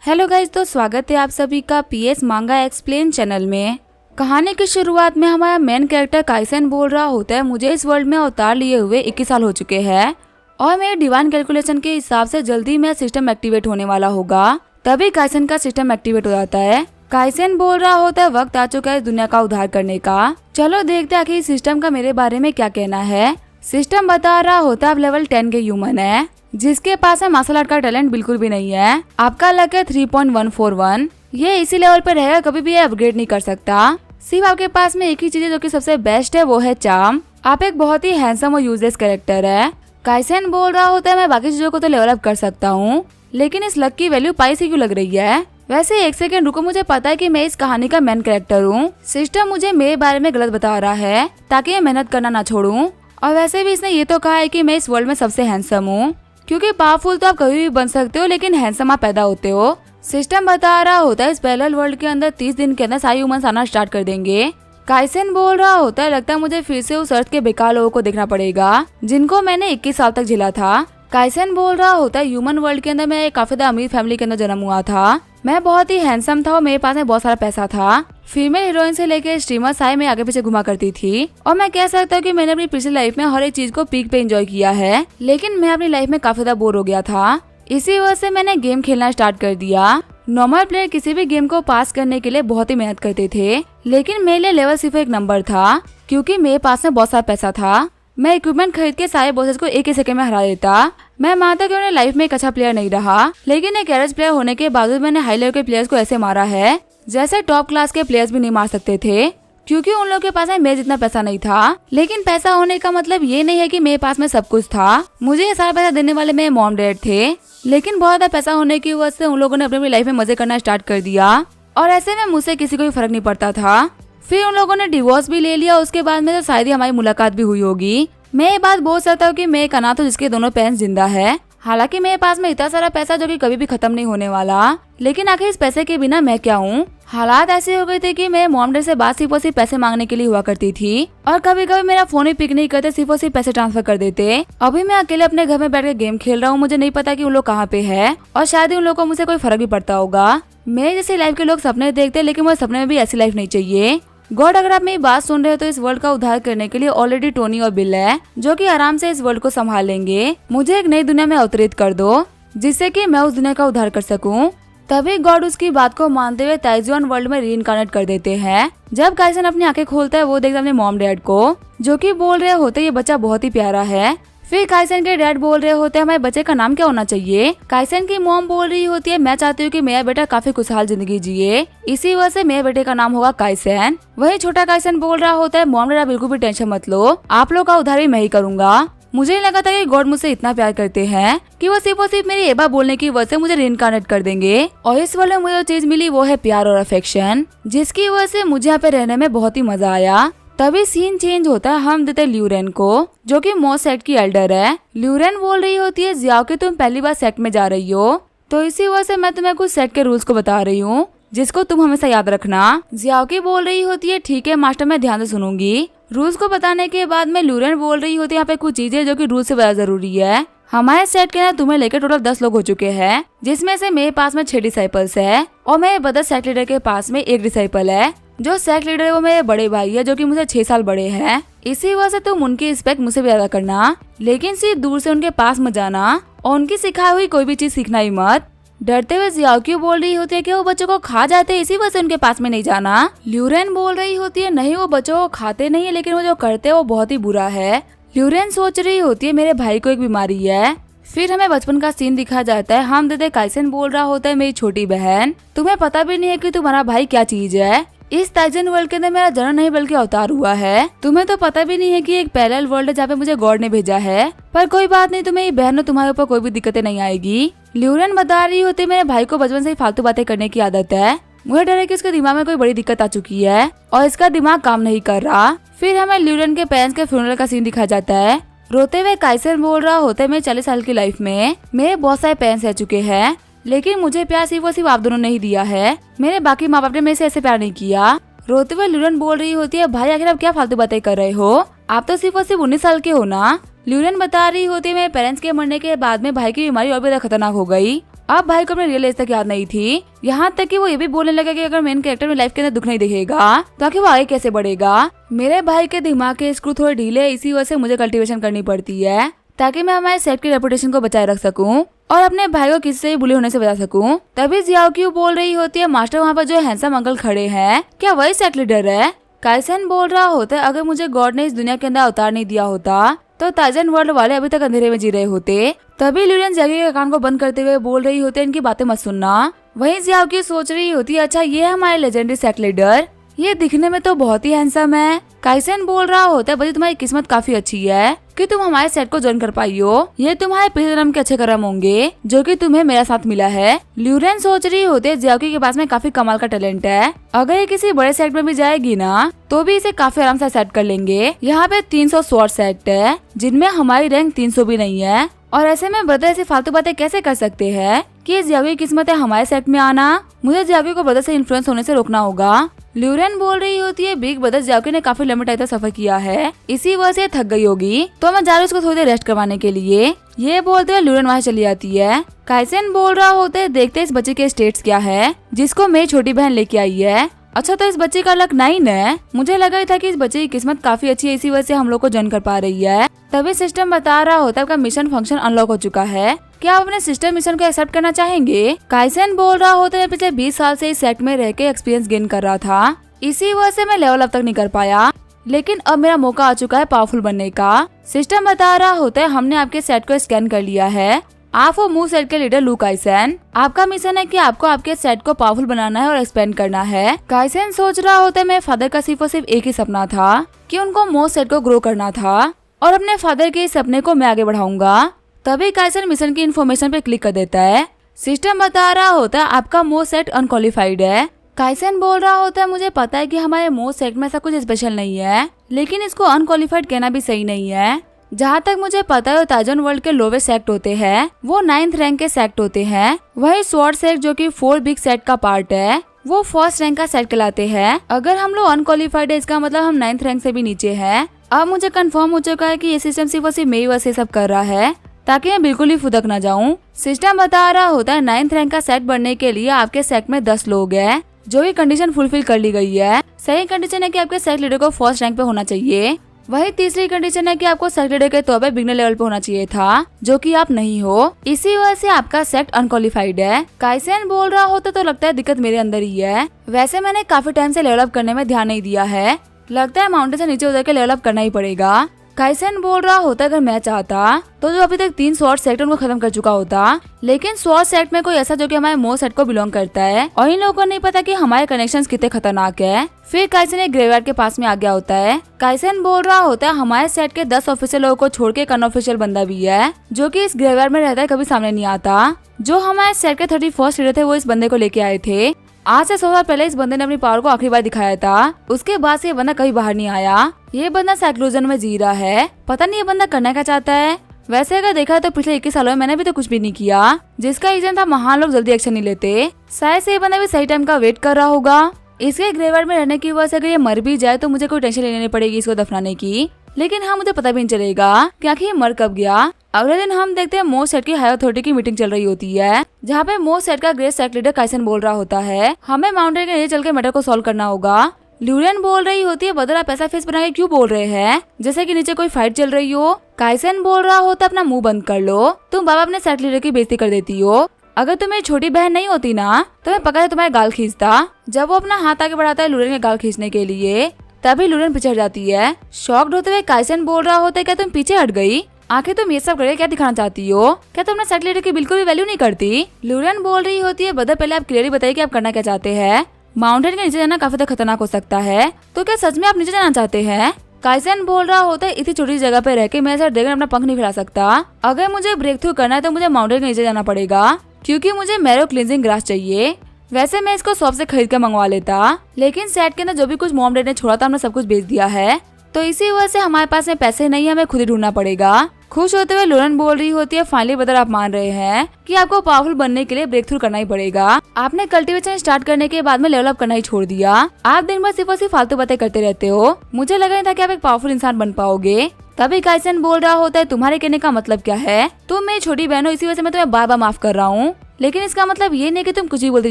Hello guys, तो स्वागत है आप सभी का पीएस मांगा एक्सप्लेन चैनल में। कहानी की शुरुआत में हमारा मेन कैरेक्टर काइसेन बोल रहा होता है, मुझे इस वर्ल्ड में अवतार लिए हुए 21 साल हो चुके हैं और मेरे डिवाइन कैलकुलेशन के हिसाब से जल्दी मेरा सिस्टम एक्टिवेट होने वाला होगा। तभी काइसेन का सिस्टम एक्टिवेट हो जाता है। काइसेन बोल रहा होता है, वक्त आ चुका है इस दुनिया का उद्धार करने का। चलो देखते हैं आखिर इस सिस्टम का मेरे बारे में क्या कहना है। सिस्टम बता रहा होता है आप लेवल 10 के ह्यूमन है जिसके पास है मार्शल आर्ट का टैलेंट बिल्कुल भी नहीं है। आपका लक है 3.141। ये इसी लेवल पे रहेगा, कभी भी ये अपग्रेड नहीं कर सकता। सिर्फ आपके पास में एक ही चीज है जो कि सबसे बेस्ट है, वो है चार्म। आप एक बहुत ही हैंडसम और यूजलेस कैरेक्टर है। काइसेन बोल रहा होता है मैं बाकी चीजों को तो लेवल अप कर सकता हूँ, लेकिन इस लक की वैल्यू पाई से क्यों लग रही है। वैसे एक सेकंड रुको, मुझे पता है कि मैं इस कहानी का मेन कैरेक्टर हूँ। सिस्टम मुझे मेरे बारे में गलत बता रहा है ताकि मैं मेहनत करना ना छोड़ूं। और वैसे भी इसने ये तो कहा है कि मैं इस वर्ल्ड में सबसे हैंडसम हूँ, क्योंकि पावरफुल तो आप कभी भी बन सकते हो लेकिन हैंडसम आप पैदा होते हो। सिस्टम बता रहा होता है इस पैरेलल वर्ल्ड के अंदर 30 दिन के अंदर सारे ह्यूमंस आना स्टार्ट कर देंगे। काइसेन बोल रहा होता है लगता है मुझे फिर से उस अर्थ के बेकार लोगों को देखना पड़ेगा जिनको मैंने 21 साल तक झेला था। काइसेन बोल रहा होता है ह्यूमन वर्ल्ड के अंदर मैं एक काफी अमीर फैमिली के अंदर जन्म हुआ था। मैं बहुत ही हैंडसम था और मेरे पास में बहुत सारा पैसा था। फीमेल हीरोइन से लेकर स्ट्रीमर सारे में आगे पीछे घुमा करती थी और मैं कह सकता हूँ कि मैंने अपनी पिछली लाइफ में हर एक चीज को पीक पे एंजॉय किया है, लेकिन मैं अपनी लाइफ में काफी ज्यादा बोर हो गया था। इसी वजह से मैंने गेम खेलना स्टार्ट कर दिया। नॉर्मल प्लेयर किसी भी गेम को पास करने के लिए बहुत ही मेहनत करते थे, लेकिन मेरे लिए लेवल सिर्फ एक नंबर था, क्योंकि मेरे पास में बहुत सारा पैसा था। मैं इक्विपमेंट खरीद के सारे बॉसेस को एक ही सेकंड में हरा देता। मैं मानता कि उन्हें लाइफ में एक अच्छा प्लेयर नहीं रहा, लेकिन एक एवरेज प्लेयर होने के बावजूद मैंने हाई लेवल के प्लेयर्स को ऐसे मारा है जैसे टॉप क्लास के प्लेयर्स भी नहीं मार सकते थे, क्योंकि उन लोगों के पास में मेरे जितना पैसा नहीं था। लेकिन पैसा होने का मतलब ये नहीं है कि मेरे पास में सब कुछ था। मुझे ये सारा पैसा देने वाले मेरे मॉम डैड थे, लेकिन बहुत ज्यादा पैसा होने की वजह से उन लोगों ने अपनी लाइफ में मजे करना स्टार्ट कर दिया और ऐसे में मुझसे किसी को भी फर्क नहीं पड़ता था। फिर उन लोगों ने डिवोर्स भी ले लिया। उसके बाद में तो शायद ही हमारी मुलाकात भी हुई होगी। मैं ये बात बोल सकता हूँ कि मैं एक अनाथ हूँ जिसके दोनों पेरेंट्स जिंदा है। हालांकि मेरे पास में इतना सारा पैसा जो कि कभी भी खत्म नहीं होने वाला, लेकिन आखिर इस पैसे के बिना मैं क्या हूँ। हालात ऐसे हो गए थे कि मैं मॉम डैड से बात सिर्फ और सिर्फ पैसे मांगने के लिए हुआ करती थी और कभी कभी मेरा फोन ही पिक नहीं करते, सिर्फ और सिर्फ पैसे ट्रांसफर कर देते। अभी मैं अकेले अपने घर में बैठ के गेम खेल रहा हूँ, मुझे नहीं पता कि उन लोग कहाँ पे है और शायद ही उन लोगों को मुझसे कोई फर्क भी पड़ता होगा। मेरे जैसे लाइफ के लोग सपने देखते हैं, लेकिन मुझे सपने में भी ऐसी लाइफ नहीं चाहिए। गॉड, अगर आप मेरी बात सुन रहे हो तो इस वर्ल्ड का उद्धार करने के लिए ऑलरेडी टोनी और बिल है जो कि आराम से इस वर्ल्ड को संभाल लेंगे। मुझे एक नई दुनिया में अवतरित कर दो जिससे कि मैं उस दुनिया का उद्धार कर सकूं। तभी गॉड उसकी बात को मानते हुए ताइजुआन वर्ल्ड में रीइंकार्नेट कर देते हैं। जब काइसेन अपनी आंखें खोलता है वो देखता है अपने मॉम डैड को जो कि बोल रहे होते ये बच्चा बहुत ही प्यारा है। फिर काइसेन के डैड बोल रहे होते हैं हमारे बच्चे का नाम क्या होना चाहिए। काइसेन की मॉम बोल रही होती है मैं चाहती हूँ कि मेरा बेटा काफी खुशहाल जिंदगी जिए, इसी वजह से मेरे बेटे का नाम होगा काइसेन। वही छोटा काइसेन बोल रहा होता है मॉम डैड बिल्कुल भी टेंशन मत लो, आप लोग का उद्धार भी मैं ही करूंगा। मुझे नहीं लगा था कि गॉड मुझसे इतना प्यार करते हैं कि वो सिर्फ और सिर्फ मेरी एबा बोलने की वजह से मुझे रीइंकार्नेट कर देंगे। और इस वर्ल्ड में मुझे जो चीज मिली वो है प्यार और अफेक्शन, जिसकी वजह से मुझे यहाँ पे रहने में बहुत ही मजा आया। तभी सीन चेंज होता है, हम देते ल्यूरेन को जो कि मॉस सेक्ट की एल्डर है। ल्यूरेन बोल रही होती है जियाओ कि तुम पहली बार सेक्ट में जा रही हो, तो इसी वजह से मैं तुम्हें कुछ सेक्ट के रूल्स को बता रही हूँ जिसको तुम हमेशा याद रखना। जियाओ की बोल रही होती है ठीक है मास्टर, मैं ध्यान से सुनूंगी। रूल्स को बताने के बाद में ल्यूरेन बोल रही होती है यहाँ पे कुछ चीजें जो कि रूल से ज्यादा जरूरी है। हमारे सेट के अंदर तुम्हें लेकर टोटल 10 लोग हो चुके हैं, जिसमें से मेरे पास में 6 डिसाइपल्स है और मेरे बदर सेक्ट लीडर के पास में 1 डिसाइपल है। जो सेक्ट लीडर है वो मेरे बड़े भाई है जो कि मुझे 6 साल बड़े हैं। इसी वजह से तुम उनकी रिस्पेक्ट मुझसे भी ज्यादा करना, लेकिन सिर्फ दूर से उनके पास मत जाना और उनकी सिखाई हुई कोई भी चीज सीखना ही मत। डरते हुए जियाओ क्यों बोल रही होती है कि वो बच्चों को खा जाते हैं, इसी वजह से उनके पास में नहीं जाना। ल्यूरेन बोल रही होती है नहीं वो बच्चों को खाते नहीं है, लेकिन वो जो करते हैं वो बहुत ही बुरा है। ल्यूरेन सोच रही होती है मेरे भाई को एक बीमारी है। फिर हमें बचपन का सीन दिखा जाता है, हम देते काइसेन बोल रहा होता है मेरी छोटी बहन तुम्हें पता भी नहीं है कि तुम्हारा भाई क्या चीज है। इस ताइजन वर्ल्ड के अंदर मेरा जन्म नहीं बल्कि अवतार हुआ है। तुम्हें तो पता भी नहीं है कि एक पैरेलल वर्ल्ड है जहाँ पे मुझे गॉड ने भेजा है, पर कोई बात नहीं, तुम्हें बहन तुम्हारे ऊपर कोई भी दिक्कतें नहीं आएगी। ल्यूरेन बता रही होती मेरे भाई को बचपन से ही फालतू बातें करने की आदत है। मुझे डर है कि उसके दिमाग में कोई बड़ी दिक्कत आ चुकी है और इसका दिमाग काम नहीं कर रहा। फिर हमें ल्यूरेन के पेरेंट्स के फ्यूनरल का सीन दिखाया जाता है। रोते हुए काइसेन बोल रहा होता है मेरे 40 साल की लाइफ में मेरे बहुत सारे पेरेंट्स रह चुके हैं, लेकिन मुझे प्यार सिर्फ और सिर्फ आप दोनों ने ही दिया है। मेरे बाकी माँ बाप ने मेरे से ऐसे प्यार नहीं किया। रोते हुए ल्यूरेन बोल रही होती है भाई आखिर आप क्या फालतू बातें कर रहे हो, आप तो सिर्फ और सिर्फ 19 साल के हो ना। ल्यूरेन बता रही होती है मेरे पेरेंट्स के मरने के बाद में भाई की बीमारी और भी ज्यादा खतरनाक हो गई अब भाई को अपने रियल एज तक याद नहीं थी, यहाँ तक कि वो ये भी बोलने लगा कि अगर मेन कैरेक्टर में लाइफ के अंदर दुख नहीं दिखेगा तो आखिर वो आगे कैसे बढ़ेगा। मेरे भाई के दिमाग के स्क्रू थोड़े ढीले है, इसी वजह से मुझे कल्टीवेशन करनी पड़ती है ताकि मैं हमारे सेट की रेपुटेशन को बचाए रख सकूं और अपने भाई को किसी से भी बुली होने से बचा सकूं। तभी जियाओ क्यू बोल रही होती है, मास्टर वहाँ पर जो हैंडसम अंकल खड़े हैं, क्या वही सेट लीडर है? काइसन बोल रहा होता है, अगर मुझे गॉड ने इस दुनिया के अंदर अवतार नहीं दिया होता तो ताइजन वर्ल्ड वाले अभी तक अंधेरे में जी रहे होते। तभी ल्यूलियन जागी के कान को बंद करते हुए बोल रही होती है, इनकी बातें मत सुनना। वहीं जियाओ क्यू सोच रही होती है, अच्छा ये है हमारे लेजेंडरी सेट लीडर, ये दिखने में तो बहुत ही हैंडसम है। काइसन बोल रहा होता है, बच्चे तुम्हारी किस्मत काफी अच्छी है कि तुम हमारे सेट को ज्वाइन कर पाई हो, ये तुम्हारे पिछले जन्म के अच्छे कर्म होंगे जो कि तुम्हें मेरा साथ मिला है। ल्यूरेन सोच रही होती है, जियाओ क्यू के पास में काफी कमाल का टैलेंट है, अगर ये किसी बड़े सेट में भी जाएगी ना तो भी इसे काफी आराम से सेट कर लेंगे। यहाँ पे 300 स्वॉर्ड सेट है जिनमें हमारी रैंक 300 भी नहीं है, और ऐसे में ब्रदर ऐसी फालतू बातें कैसे कर सकते हैं कि जियाओ की किस्मत है हमारे सेट में आना। मुझे जियाओ को ब्रदर से इन्फ्लुएंस होने से रोकना होगा। ल्यूरेन बोल रही होती है, बिग ब्रदर जियाओ ने काफी लंबे टाइम तक सफर किया है, इसी वजह से थक गई होगी, तो मैं जा रही हूँ उसको थोड़ी देर रेस्ट करवाने के लिए। ये बोलते हुए ल्यूरेन वहाँ चली जाती है। काइसन बोल रहा होता है, देखते इस बच्चे के स्टेट्स क्या है जिसको मेरी छोटी बहन लेके आई है। अच्छा तो इस बच्चे का लक 9 है, मुझे लगा ही था कि इस बच्चे की किस्मत काफी अच्छी है, इसी वजह से हम लोग को ज्वाइन कर पा रही है। तभी सिस्टम बता रहा होता है, आपका मिशन फंक्शन अनलॉक हो चुका है, क्या आप अपने सिस्टर मिशन को एक्सेप्ट करना चाहेंगे? काइसन बोल रहा होता है, पिछले 20 साल से इस सेट में रह के एक्सपीरियंस गेन कर रहा था, इसी वजह से मैं लेवल अप तक नहीं कर पाया, लेकिन अब मेरा मौका आ चुका है पावरफुल बनने का। सिस्टम बता रहा होता है, हमने आपके सेट को स्कैन कर लिया है, आप वो मूव सेट के लीडर लू काइसन, आपका मिशन है कि आपको आपके सेट को पावरफुल बनाना है और एक्सपेंड करना है। काइसन सोच रहा होता है, मेरे फादर का सिर्फ और सिर्फ एक ही सपना था कि उनको मूव सेट को ग्रो करना था और अपने फादर के इस सपने को मैं आगे बढ़ाऊंगा। तभी काइसन मिशन की इन्फॉर्मेशन पे क्लिक कर देता है। सिस्टम बता रहा होता है, आपका मूव सेट अनक्वालिफाइड है। काइसन बोल रहा होता है, मुझे पता है कि हमारे मूव सेट में ऐसा कुछ स्पेशल नहीं है, लेकिन इसको अनक्वालिफाइड कहना भी सही नहीं है। जहाँ तक मुझे पता है ताइजन वर्ल्ड के लोवेस्ट सेक्ट होते हैं, वो 9th रैंक के सेक्ट होते हैं। वही स्वॉर्ड सेक्ट जो कि 4 बिग सेट का पार्ट है, वो 1st रैंक का सेट कहलाते हैं। अगर हम लोग अनक्वालिफाइड है, इसका मतलब हम 9th रैंक से भी नीचे हैं। अब मुझे कंफर्म हो चुका है कि ये सिस्टम सिर्फ और सिर्फ मेरी वजह से सब कर रहा है, ताकि मैं बिल्कुल ही फुदक ना जाऊं। सिस्टम बता रहा होता है, 9th रैंक का सेट बनने के लिए आपके सेट में 10 लोग हैं, जो भी कंडीशन फुलफिल कर ली गई है। सही कंडीशन है कि आपके सेट लीडर को 1st रैंक पे होना चाहिए। वही तीसरी कंडीशन है कि आपको सेट लीडर के तौर पे बिगनर लेवल पे होना चाहिए था, जो कि आप नहीं हो, इसी वजह से आपका सेट अनक्वालिफाइड है। काइसन बोल रहा होता तो लगता है दिक्कत मेरे अंदर ही है, वैसे मैंने काफी टाइम से लेवल अप करने में ध्यान नहीं दिया है, लगता है माउंटेन से नीचे उतर के लेवल अप करना ही पड़ेगा। काइसन बोल रहा होता अगर मैं चाहता तो जो अभी तक 3 स्वॉर्ड सेट उनको खत्म कर चुका होता, लेकिन स्वॉर्ड सेट में कोई ऐसा जो कि हमारे मूव सेट को बिलोंग करता है, और इन लोगों को नहीं पता कि हमारे कनेक्शंस कितने खतरनाक है। फिर काइसन एक ग्रेवयार्ड के पास में आ गया होता है। काइसन बोल रहा होता है, हमारे सेट के 10 ऑफिशियल लोगों को छोड़ के एक अनऑफिशियल बंदा भी है, जो कि इस ग्रेवयार्ड में रहता है, कभी सामने नहीं आता। जो हमारे सेट के 31st लीडर थे, वो इस बंदे को लेके आए थे। आज से 100 साल पहले इस बंदे ने अपनी पावर को आखिरी बार दिखाया था, उसके बाद से ये बंदा कभी बाहर नहीं आया। ये बंदा साइक्लोजन में जी रहा है, पता नहीं ये बंदा करना क्या चाहता है। वैसे अगर देखा तो पिछले 21 सालों में मैंने भी तो कुछ भी नहीं किया, जिसका रीजन था महान लोग जल्दी एक्शन नहीं लेते। शायद से ये बंदा भी सही टाइम का वेट कर रहा होगा। इसके ग्रेवयार्ड में रहने की वजह से अगर ये मर भी जाए तो मुझे कोई टेंशन लेनी नहीं पड़ेगी इसको दफनाने की, लेकिन हाँ मुझे पता भी नहीं चलेगा कि आखिर ये मर कब गया। अगले दिन हम देखते हैं मोस्ट सेट की हाई अथॉरिटी की मीटिंग चल रही होती है, जहाँ पे मोस्ट सेट का ग्रेट सेट लीडर काइसन बोल रहा होता है, हमें माउंटेन के नीचे चल के मैटर को सॉल्व करना होगा। ल्यूरियन बोल रही होती है, बदल आप ऐसा फेस बना के क्यों बोल रहे हैं जैसे कि नीचे कोई फाइट चल रही हो। काइसन बोल रहा होता अपना मुंह बंद कर लो, तुम बाबा अपने सेट लीडर की बेइज्जती कर देती हो। अगर तुम मेरी छोटी बहन नहीं होती ना तो मैं पक्का तुम्हारे गाल खींचता। जब वो अपना हाथ आगे बढ़ाता है ल्यूरियन के गाल खींचने के लिए, तभी ल्यूरियन पीछे हट जाती है। शॉक्ड होते हुए काइसन बोल रहा होता है, क्या तुम पीछे हट गई? आखिर तुम ये सब करके क्या दिखाना चाहती हो? क्या तुम अपने सेट लीडर की बिल्कुल भी वैल्यू नहीं करती? ल्यूरियन बोल रही होती है, बदर पहले आप क्लियरली बताइए कि आप करना क्या चाहते हैं। माउंटेन के नीचे जाना काफी तक खतरनाक हो सकता है, तो क्या सच में आप नीचे जाना चाहते हैं? काइसन बोल रहा होता है, इतनी छोटी जगह पे रह के मैं ऐसा ड्रैगन अपना पंख नहीं फैला सकता। अगर मुझे ब्रेक थ्रू करना है तो मुझे माउंटेन के नीचे जाना पड़ेगा, क्योंकि मुझे मैरो क्लींजिंग ग्रास चाहिए। वैसे मैं इसको शॉप से खरीद कर मंगवा लेता, लेकिन सेट के अंदर जो भी कुछ मॉम डैड ने छोड़ा था हमने सब कुछ बेच दिया है, तो इसी वजह से हमारे पास में पैसे नहीं है, हमें खुद ही ढूंढना पड़ेगा। खुश होते हुए लोरेन बोल रही होती है, फाइनली बदर आप मान रहे हैं कि आपको पावरफुल बनने के लिए ब्रेक थ्रू करना ही पड़ेगा। आपने कल्टीवेशन स्टार्ट करने के बाद में लेवल अप करना ही छोड़ दिया। आप दिन भर सिर्फ और सिर्फ फालतू बातें करते रहते हो, मुझे लगा नहीं था कि आप एक पावरफुल इंसान बन पाओगे। तभी काइसन बोल रहा होता है, तुम्हारे कहने का मतलब क्या है? तुम मेरी छोटी बहन हो, इसी वजह से मैं तुम्हें बार बार माफ कर रहा हूँ। लेकिन इसका मतलब ये नहीं कि तुम कुछ भी बोलती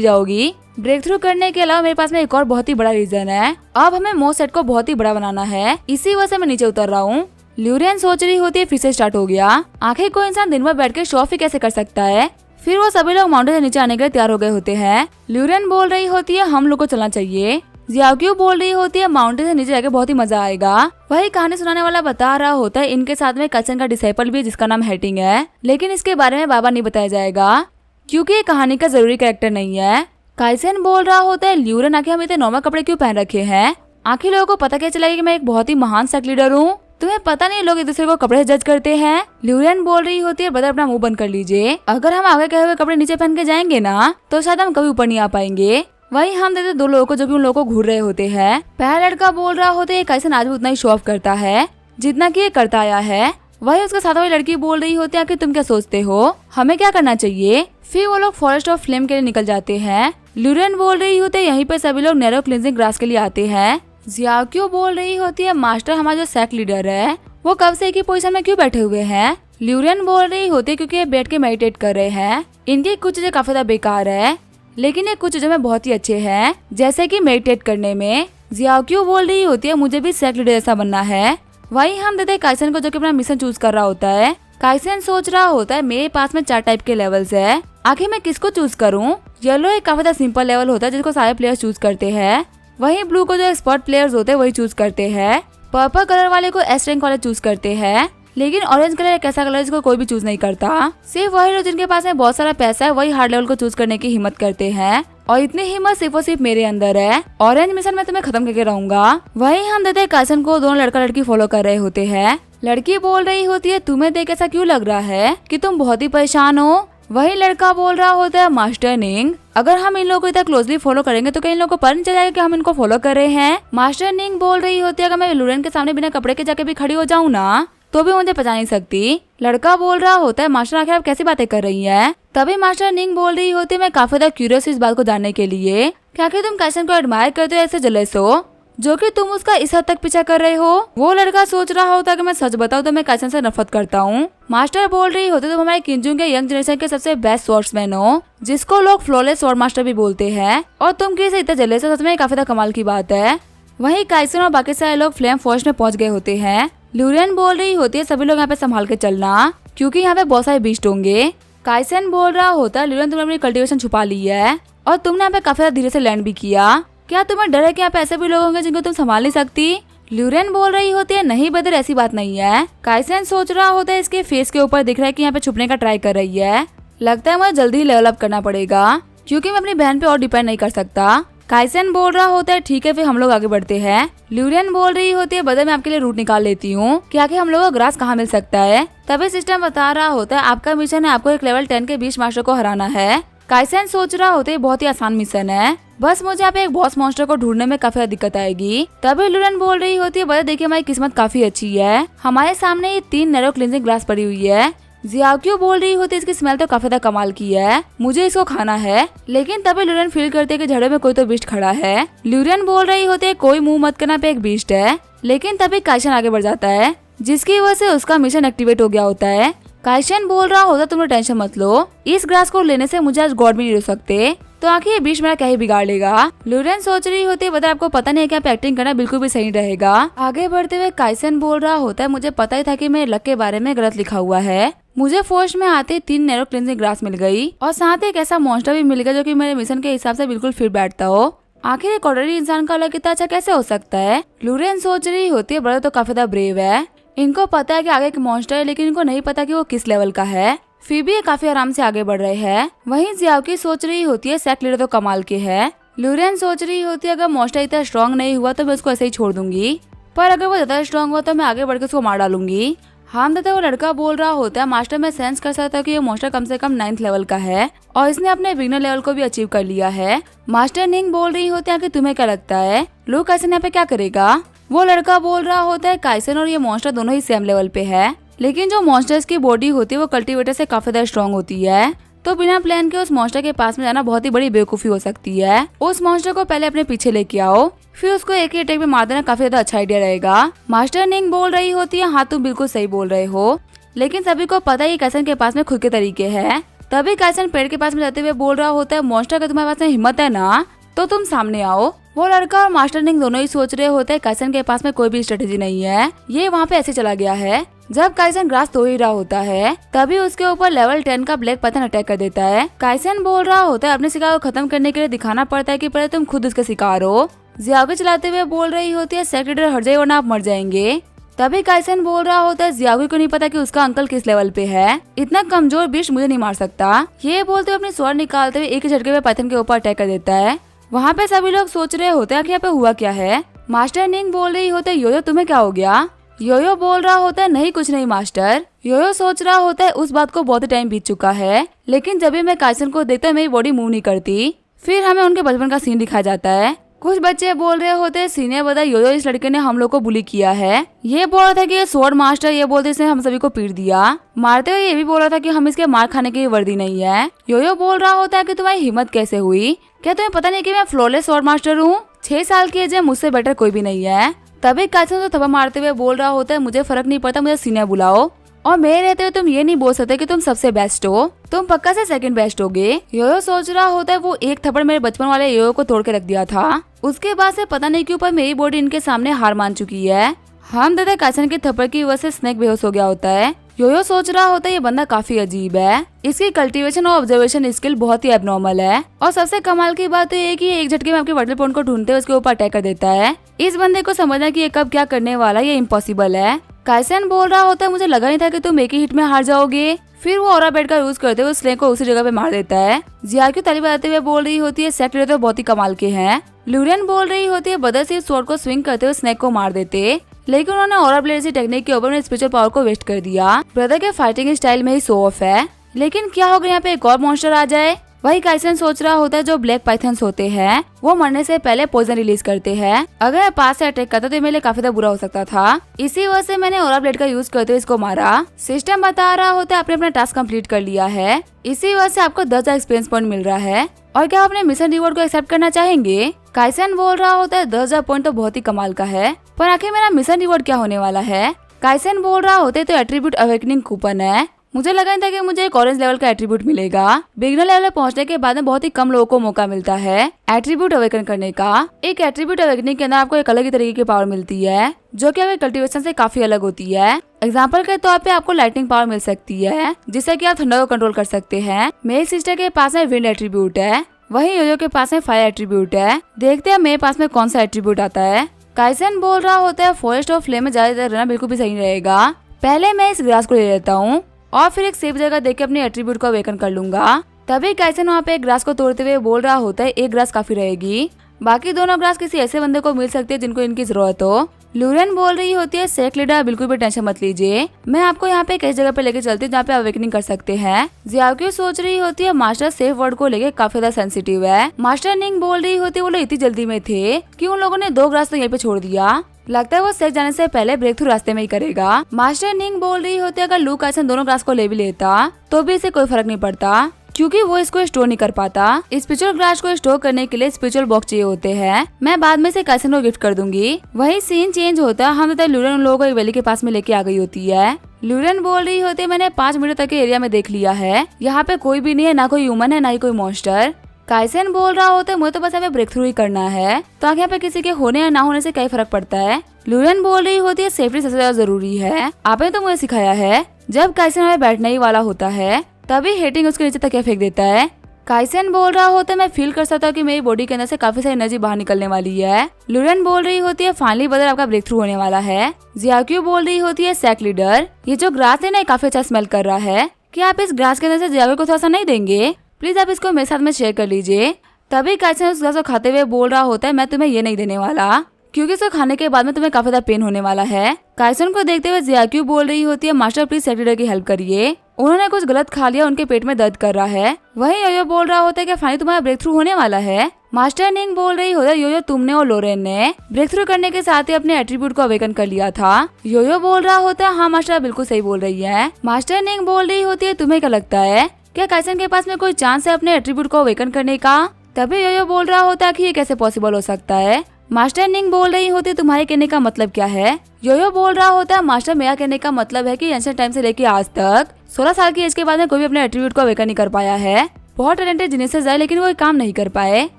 जाओगी। ब्रेक थ्रू करने के अलावा मेरे पास में एक और बहुत ही बड़ा रीजन है। अब हमें मोस्ट सेट को बहुत ही बड़ा बनाना है, इसी वजह से मैं नीचे उतर रहा हूँ। ल्यूरियन सोच रही होती है फिर से स्टार्ट हो गया। आखिर कोई इंसान दिन भर बैठ के शो ऑफ ही कैसे कर सकता है। फिर वो सभी लोग माउंटेन से नीचे आने के लिए तैयार हो गए होते हैं। ल्यूरियन बोल रही होती है हम लोग को चलना चाहिए। जियाक्यू बोल रही होती है माउंटेन से नीचे जाके बहुत ही मजा आएगा। वही कहानी सुनाने वाला बता रहा होता है इनके साथ में काइसन का डिसाइपल भी है जिसका नाम हेटिंग है, लेकिन इसके बारे में बाबा नहीं बताया जाएगा क्योंकि ये कहानी का जरूरी कैरेक्टर नहीं है। काइसन बोल रहा होता है ल्यूरियन आखिर हम इतने नॉर्मल कपड़े क्यों पहन रखे हैं। आखिर लोगों को पता क्या चलेगा कि मैं एक बहुत ही महान सेक्ट लीडर हूँ। तुम्हें पता नहीं लोग एक दूसरे को कपड़े से जज करते हैं। ल्यूरियन बोल रही होती है ब्रदर अपना मुंह बंद कर लीजिए। अगर हम आगे कहे हुए कपड़े नीचे पहन के जाएंगे ना तो शायद हम कभी ऊपर नहीं आ पाएंगे। वही हम देते दो लोगों को जो कि उन लोगों को घूर रहे होते हैं। पहला लड़का बोल रहा होता है काइसन आज भी उतना ही शो ऑफ करता है जितना कि ये करता आया है। वही उसके साथ वाली लड़की बोल रही होती है कि तुम क्या सोचते हो हमें क्या करना चाहिए। फिर वो लोग फॉरेस्ट ऑफ फ्लेम के लिए निकल जाते हैं। ल्यूरियन बोल रही होती है यहीं पे सभी लोग नैरो क्लींजिंग ग्रास के लिए आते हैं। जियाक्यू बोल रही होती है मास्टर हमारा जो सेक्ट लीडर है वो कब से एक ही पोजीशन में क्यों बैठे हुए हैं। ल्यूरियन बोल रही होती है क्योंकि ये बैठ के मेडिटेट कर रहे हैं। इनकी कुछ चीजें काफी ज्यादा बेकार है लेकिन ये कुछ चीजों में बहुत ही अच्छे हैं जैसे कि मेडिटेट करने में। जियाक्यू बोल रही होती है मुझे भी सेक्ट लीडर जैसा बनना है। वही हम देते काइसन को जो कि अपना मिशन चूज कर रहा होता है। काइसन सोच रहा होता है मेरे पास में 4 टाइप के लेवल्स है, आखिर मैं किसको चूज करूँ। येलो एक काफी ज्यादा सिंपल लेवल होता है जिसको सारे प्लेयर्स चूज करते हैं। वही ब्लू को जो एक्सपर्ट प्लेयर्स होते हैं वही चूज करते हैं। पर्पल कलर वाले को एस रैंक वाले चूज करते हैं। लेकिन ऑरेंज कलर एक ऐसा कलर जिसको कोई भी चूज नहीं करता। सिर्फ वही लोग जिनके पास में बहुत सारा पैसा है वही हार्ड लेवल को चूज करने की हिम्मत करते हैं और इतनी हिम्मत सिर्फ और सिर्फ मेरे अंदर है। ऑरेंज मिशन में तुम्हें खत्म करके रहूंगा। वही हम देते काइसन को दोनों लड़का लड़की फॉलो कर रहे होते हैं। लड़की बोल रही होती है तुम्हें देख ऐसा क्यों लग रहा है कि तुम बहुत ही परेशान हो। वही लड़का बोल रहा होता है मास्टर निंग अगर हम इन लोगों को इतना क्लोजली फॉलो करेंगे तो कई इन लोगों को पता नहीं चल जाएगा कि हम इनको फॉलो कर रहे हैं। मास्टर निंग बोल रही होती है अगर मैं ल्यूरियन के सामने बिना कपड़े के जाके भी खड़ी हो जाऊँ ना तो भी मुझे पहचान नहीं सकती। लड़का बोल रहा होता है मास्टर आखिर आप कैसी बातें कर रही हैं। तभी मास्टर निंग बोल रही होती है मैं काफी ज्यादा क्यूरियस इस बात को जानने के लिए क्या कि तुम काइसन को एडमायर करते हो ऐसे जलेस हो जो कि तुम उसका इस हद तक पीछा कर रहे हो। वो लड़का सोच रहा होता है कि मैं सच बताऊं तो मैं काइसन से नफरत करता हूँ। मास्टर बोल रही होती तुम हमारे किंजू के यंग जनरेशन के सबसे बेस्ट स्वॉर्ड्समैन हो जिसको लोग फ्लॉलेस स्वॉर्ड मास्टर भी बोलते हैं और तुम किसी इतना जलेस हो, सच में काफी ज्यादा कमाल की बात है। वही काइसन और बाकी सारे लोग फ्लेम फॉरेस्ट में पहुंच गए होते हैं। ल्यूरियन बोल रही होती है सभी लोग यहाँ पे संभाल के चलना क्योंकि यहाँ पे बहुत सारे बीस्ट होंगे। काइसन बोल रहा होता है ल्यूरियन तुमने अपनी कल्टीवेशन छुपा ली है और तुमने यहाँ पे काफी ज्यादा धीरे से लैंड भी किया। क्या तुम्हें डर है कि यहाँ पे ऐसे भी लोग होंगे जिनको तुम संभाल नहीं सकती। ल्यूरियन बोल रही होती है नहीं ब्रदर ऐसी बात नहीं है। काइसन सोच रहा होता है इसके फेस के ऊपर दिख रहा है कि यहाँ पे छुपने का ट्राई कर रही है। लगता है मुझे जल्दी लेवल अप करना पड़ेगा क्योंकि मैं अपनी बहन पे और डिपेंड नहीं कर सकता। काइसन बोल रहा होता है ठीक है फिर हम लोग आगे बढ़ते हैं। ल्यूरियन बोल रही होती है ब्रदर मैं आपके लिए रूट निकाल लेती हूँ क्या कि हम लोगों को ग्रास कहाँ मिल सकता है। तभी सिस्टम बता रहा होता है आपका मिशन है आपको एक लेवल 10 के बीच मास्टर को हराना है। काइसन सोच रहा होता है बहुत ही आसान मिशन है बस मुझे यहाँ पे एक बॉस मॉन्स्टर को ढूंढने में काफी दिक्कत आएगी। तभी ल्यूरियन बोल रही होती है ब्रदर देखिए हमारी किस्मत काफी अच्छी है हमारे सामने ये 3 नैरो क्लींजिंग ग्लास पड़ी हुई है। जियाक्यू बोल रही होती है इसकी स्मेल तो काफी कमाल की है मुझे इसको खाना है। लेकिन तभी ल्यूरियन फील करते है कि झड़े में कोई तो बीस्ट खड़ा है। ल्यूरियन बोल रही होती है कोई मुंह मत करना पे एक बीस्ट है। लेकिन तभी काइसन आगे बढ़ जाता है जिसकी वजह से उसका मिशन एक्टिवेट हो गया होता है। काइसन बोल रहा होता तुम टेंशन मत लो इस ग्रास को लेने से मुझे आज गॉड भी नहीं रोक सकते तो आखिर ये बीच मेरा क्या ही बिगाड़ लेगा। ल्यूरियन सोच रही होती है बता आपको पता नहीं है कि आप एक्टिंग करना बिल्कुल भी सही रहेगा। आगे बढ़ते हुए काइसन बोल रहा होता है मुझे पता ही था कि मेरे लक के बारे में गलत लिखा हुआ है। मुझे फॉरेस्ट में आते 3 नैरो क्लींजिंग ग्रास मिल गई और साथ ही एक ऐसा मॉन्स्टर भी मिल गया जो कि मेरे मिशन के हिसाब से बिल्कुल फिट बैठता हो। आखिर एक ऑर्डनरी इंसान का लक इतना अच्छा कैसे हो सकता है। ल्यूरियन सोच रही होती है ब्रदर तो काफी ज्यादा ब्रेव है इनको पता है कि आगे एक मॉन्स्टर है लेकिन इनको नहीं पता कि वो किस लेवल का है। फिर भी ये काफी आराम से आगे बढ़ रहे हैं। वहीं जियाक्यू सोच रही होती है सेक्ट लीडर तो कमाल के है। ल्यूरियन सोच रही होती है अगर मॉन्स्टर इतना स्ट्रॉन्ग नहीं हुआ तो मैं उसको ऐसे ही छोड़ दूंगी पर अगर वो ज्यादा स्ट्रॉन्ग हुआ तो मैं आगे बढ़कर उसको मार डालूंगी। हम देता वो लड़का बोल रहा होता है मास्टर मैं सेंस कर सकता हूँ कि ये मॉन्स्टर कम से कम 9th लेवल का है और इसने अपने बिगिनर लेवल को भी अचीव कर लिया है। मास्टर निंग बोल रही होती है कि तुम्हें क्या लगता है लोग काइसन यहाँ पे क्या करेगा। वो लड़का बोल रहा होता है काइसन और ये मॉन्स्टर दोनों ही सेम लेवल पे है लेकिन जो मॉन्स्टर्स की बॉडी होती है वो कल्टीवेटर से काफी ज्यादा स्ट्रॉन्ग होती है तो बिना प्लान के उस मॉन्स्टर के पास में जाना बहुत ही बड़ी बेवकूफी हो सकती है। उस मॉन्स्टर को पहले अपने पीछे लेके आओ फिर उसको एक ही अटैक में मार देना काफी ज्यादा अच्छा आइडिया रहेगा। मास्टर निंग बोल रही होती है हाँ तुम बिल्कुल सही बोल रहे हो लेकिन सभी को पता ही काइसन के पास में खुद के तरीके है। तभी काइसन पेड़ के पास में जाते हुए बोल रहा होता है, मॉन्स्टर का तुम्हारे पास में हिम्मत है ना तो तुम सामने आओ। वो लड़का और मास्टर निंग दोनों ही सोच रहे होते हैं काइसन के पास में कोई भी स्ट्रेटेजी नहीं है, ये वहाँ पे ऐसे चला गया है। जब काइसन ग्रास तोड़ ही रहा होता है तभी उसके ऊपर लेवल 10 का ब्लैक पाइथन अटैक कर देता है। काइसन बोल रहा होता है अपने शिकार को खत्म करने के लिए दिखाना पड़ता है कि पहले तुम खुद उसके शिकार हो। जियागो चलाते हुए बोल रही होती है, सेक्रेटरी हट जाइए वरना आप मर जाएंगे। तभी काइसन बोल रहा होता है, जियागो को नहीं पता कि उसका अंकल किस लेवल पे है, इतना कमजोर बीस्ट मुझे नहीं मार सकता। ये बोलते हुए अपनी स्वॉर्ड निकालते हुए एक ही झटके में पाइथन के ऊपर अटैक कर देता है। वहाँ पे सभी लोग सोच रहे होते हैं कि यहाँ पे हुआ क्या है। मास्टर निंग बोल रही होते है, योयो तुम्हें क्या हो गया। योयो बोल रहा होता है, नहीं कुछ नहीं मास्टर। योयो सोच रहा होता है उस बात को बहुत ही टाइम बीत चुका है, लेकिन जब भी मैं काइसन को देखता है मेरी बॉडी मूव नहीं करती। फिर हमें उनके बचपन का सीन दिखाया जाता है। कुछ बच्चे बोल रहे होते हैं, सीनियर बता योयो इस लड़के ने हम लोग को बुली किया है। ये बोल रहा था कि ये स्वॉर्ड मास्टर, ये बोलते इसने हम सभी को पीट दिया। मारते हुए ये भी बोल रहा था कि हम इसके मार खाने की वर्दी नहीं है। योयो बोल रहा होता है कि तुम्हारी हिम्मत कैसे हुई, क्या तुम्हें पता नहीं कि मैं फ्लॉलेस स्वॉर्ड मास्टर हूँ, 6 साल की एज है, मुझसे बेटर कोई भी नहीं है। तभी काइसन तो थप्पड़ मारते हुए बोल रहा होता है, मुझे फर्क नहीं पड़ता, मुझे सीनियर बुलाओ, और मेरे रहते हुए तुम ये नहीं बोल सकते कि तुम सबसे बेस्ट हो, तुम पक्का से सेकंड बेस्ट होगे। योयो सोच रहा होता है वो एक थप्पड़ मेरे बचपन वाले योयो को तोड़ के रख दिया था, उसके बाद से पता नहीं क्यों पर मेरी बॉडी इनके सामने हार मान चुकी है। हम दादा काइसन के थप्पड़ की वजह से स्नेक बेहोश हो गया होता है। योयो सोच रहा होता है ये बंदा काफी अजीब है, इसकी कल्टीवेशन और ऑब्जर्वेशन स्किल बहुत ही एबनॉर्मल है, और सबसे कमाल की बात तो ये कि एक झटके में आपके वाटर पॉइंट को ढूंढते हुए उसके ऊपर अटैक कर देता है। इस बंदे को समझना कि ये कब क्या करने वाला ये इम्पॉसिबल है। काइसन बोल रहा होता है, मुझे लगा नहीं था कि तुम एक ही हिट में हार जाओगे। फिर वो ऑरा बेड का यूज करते हुए स्नेक को उसी जगह पे मार देता है। जियाक्यू ताली बजाते हुए बोल रही होती है, सेक्रेटरी तो बहुत ही कमाल के हैं। लूरियन बोल रही होती है, बदर से स्वॉर्ड को स्विंग करते हुए स्नेक को मार देते, लेकिन उन्होंने ऑरा ब्लेड से टेक्निक के ऊपर अपने स्पिरिचुअल पावर को वेस्ट कर दिया। ब्रदर के फाइटिंग स्टाइल में ही शो ऑफ है, लेकिन क्या होगा यहाँ पे एक और मॉन्स्टर आ जाए। वही काइसन सोच रहा होता है, जो ब्लैक पाइथन्स होते हैं वो मरने से पहले पॉइजन रिलीज करते हैं, अगर पास से अटैक करता तो मेरे लिए काफी ज्यादा बुरा हो सकता था, इसी वजह से मैंने ऑरा ब्लेड का यूज करते हुए इसको मारा। सिस्टम बता रहा होता है आपने अपना टास्क कंप्लीट कर लिया है, इसी वजह से आपको 10,000 एक्सपीरियंस पॉइंट मिल रहा है, और क्या अपने मिशन रिवॉर्ड को एक्सेप्ट करना चाहेंगे। काइसन बोल रहा होता है, 10,000 पॉइंट तो बहुत ही कमाल का है, पर आखिर मेरा मिशन रिवॉर्ड क्या होने वाला है। काइसन बोल रहा होते तो एट्रीब्यूट अवेकनिंग कूपन है, मुझे लगा था कि मुझे एक ऑरेंज लेवल का एट्रीब्यूट मिलेगा। बिगनर लेवल पहुंचने के बाद में बहुत ही कम लोगों को मौका मिलता है एट्रीब्यूट अवेकन करने का। एक एट्रीब्यूट अवेकनिंग के अंदर आपको एक अलग ही तरीके की पावर मिलती है, जो कि आपके कल्टीवेशन से काफी अलग होती है। एग्जाम्पल के तौर पे आपको लाइटनिंग पावर मिल सकती है, जिससे कि आप थंडर को कंट्रोल कर सकते हैं। मेरे सिस्टर के पास में विंड एट्रीब्यूट है, वही योयो के पास में फायर एट्रीब्यूट है। देखते हैं मेरे पास में कौन सा एट्रीब्यूट आता है। काइसन बोल रहा होता है, फॉरेस्ट ऑफ फ्लेम में ज्यादा देर रहना बिल्कुल भी सही रहेगा, पहले मैं इस ग्रास को ले लेता हूँ और फिर एक सेफ जगह देख के अपने एट्रीब्यूट को अवेकन कर लूंगा। तभी काइसन वहाँ पे एक ग्रास को तोड़ते हुए बोल रहा होता है, एक ग्रास काफी रहेगी, बाकी दोनों ग्रास किसी ऐसे बंदे को मिल सकती है जिनको इनकी जरूरत हो। लूरियन बोल रही होती है, सेक लीडर बिल्कुल भी टेंशन मत लीजिए, मैं आपको यहाँ पे एक ऐसी जगह पे लेके चलती हूँ जहाँ पे अवेकनिंग कर सकते हैं। जियाक्यू सोच रही होती है, मास्टर सेफ वर्ड को लेके काफी ज्यादा सेंसिटिव है। मास्टर निंग बोल रही होती है, वो लोग इतनी जल्दी में थे कि उन लोगों ने 2 ग्रास तो यहीं पे छोड़ दिया, लगता है वो सेक जाने से पहले ब्रेक थ्रू रास्ते में ही करेगा। मास्टर निंग बोल रही होती है, अगर लू काइसन दोनों ग्रास को ले भी लेता तो भी इसे कोई फर्क नहीं पड़ता, क्योंकि वो इसको स्टोर नहीं कर पाता। स्पिरिचुअल ग्रास को स्टोर करने के लिए स्पिरिचुअल बॉक्स चाहिए होते हैं, मैं बाद में से काइसन को गिफ्ट कर दूंगी। वही सीन चेंज होता है, हम लूरियन उन लोगों को एक वैली के पास में लेके आ गई होती है। लूरियन बोल रही होती है, मैंने 5 मीटर तक के एरिया में देख लिया है, यहाँ पे कोई भी नहीं है, ना कोई ह्यूमन है ना ही कोई मॉन्स्टर। काइसन बोल रहा होता है, मुझे तो बस यहाँ पे ब्रेक थ्रू ही करना है, तो आगे यहाँ पे किसी के होने या ना होने से क्या फर्क पड़ता है। लूरियन बोल रही होती है, सेफ्टी सबसे ज्यादा जरूरी है, आपने तो मुझे सिखाया है। जब काइसन हमें बैठने ही वाला होता है तभी हेटिंग उसके नीचे तकिया फेंक देता है। काइसन बोल रहा होता है, मैं फील कर सकता हूँ कि मेरी बॉडी के अंदर से काफी सारी एनर्जी बाहर निकलने वाली है। लूरियन बोल रही होती है, फाइनली बदल आपका ब्रेक थ्रू होने वाला है। जियाक्यू बोल रही होती है, सेक लीडर ये जो ग्रास है ना काफी अच्छा स्मेल कर रहा है, क्या आप इस ग्रास के अंदर से जियाक्यू को थोड़ा सा नहीं देंगे, प्लीज आप इसको मेरे साथ में शेयर कर लीजिए। तभी काइसन उस ग्रास को खाते हुए बोल रहा होता है, मैं तुम्हें ये नहीं देने वाला, क्योंकि इसको खाने के बाद में तुम्हें काफी ज्यादा पेन होने वाला है। काइसन को देखते हुए जियाक्यू बोल रही होती है, मास्टर प्लीज सेक लीडर की हेल्प करिए, उन्होंने कुछ गलत खा लिया, उनके पेट में दर्द कर रहा है। वही योयो बोल रहा होता है कि फाइनली तुम्हारा ब्रेक थ्रू होने वाला है। मास्टर निंग बोल रही होता है, योयो तुमने और लोरेन ने ब्रेक थ्रू करने के साथ ही अपने एट्रीब्यूट को अवेकन कर लिया था। योयो बोल रहा होता है, हाँ मास्टर बिल्कुल सही बोल रही है। मास्टर निंग बोल रही होती है, तुम्हें क्या लगता है, क्या काइसन के पास में कोई चांस है अपने एट्रीब्यूट को अवेकन करने का। तभी योयो बोल रहा होता है कि ये कैसे पॉसिबल हो सकता है। मास्टर निंग बोल रही होती है तुम्हारे कहने का मतलब क्या है। योयो बोल रहा होता है मास्टर मेरा कहने का मतलब है कि एंशिएंट टाइम से लेके आज तक 16 साल की एज के बाद में कोई भी अपने एट्रीब्यूट को अवेकन नहीं कर पाया है। बहुत टैलेंटेड जीनियसेस है लेकिन वो ये काम नहीं कर पाए।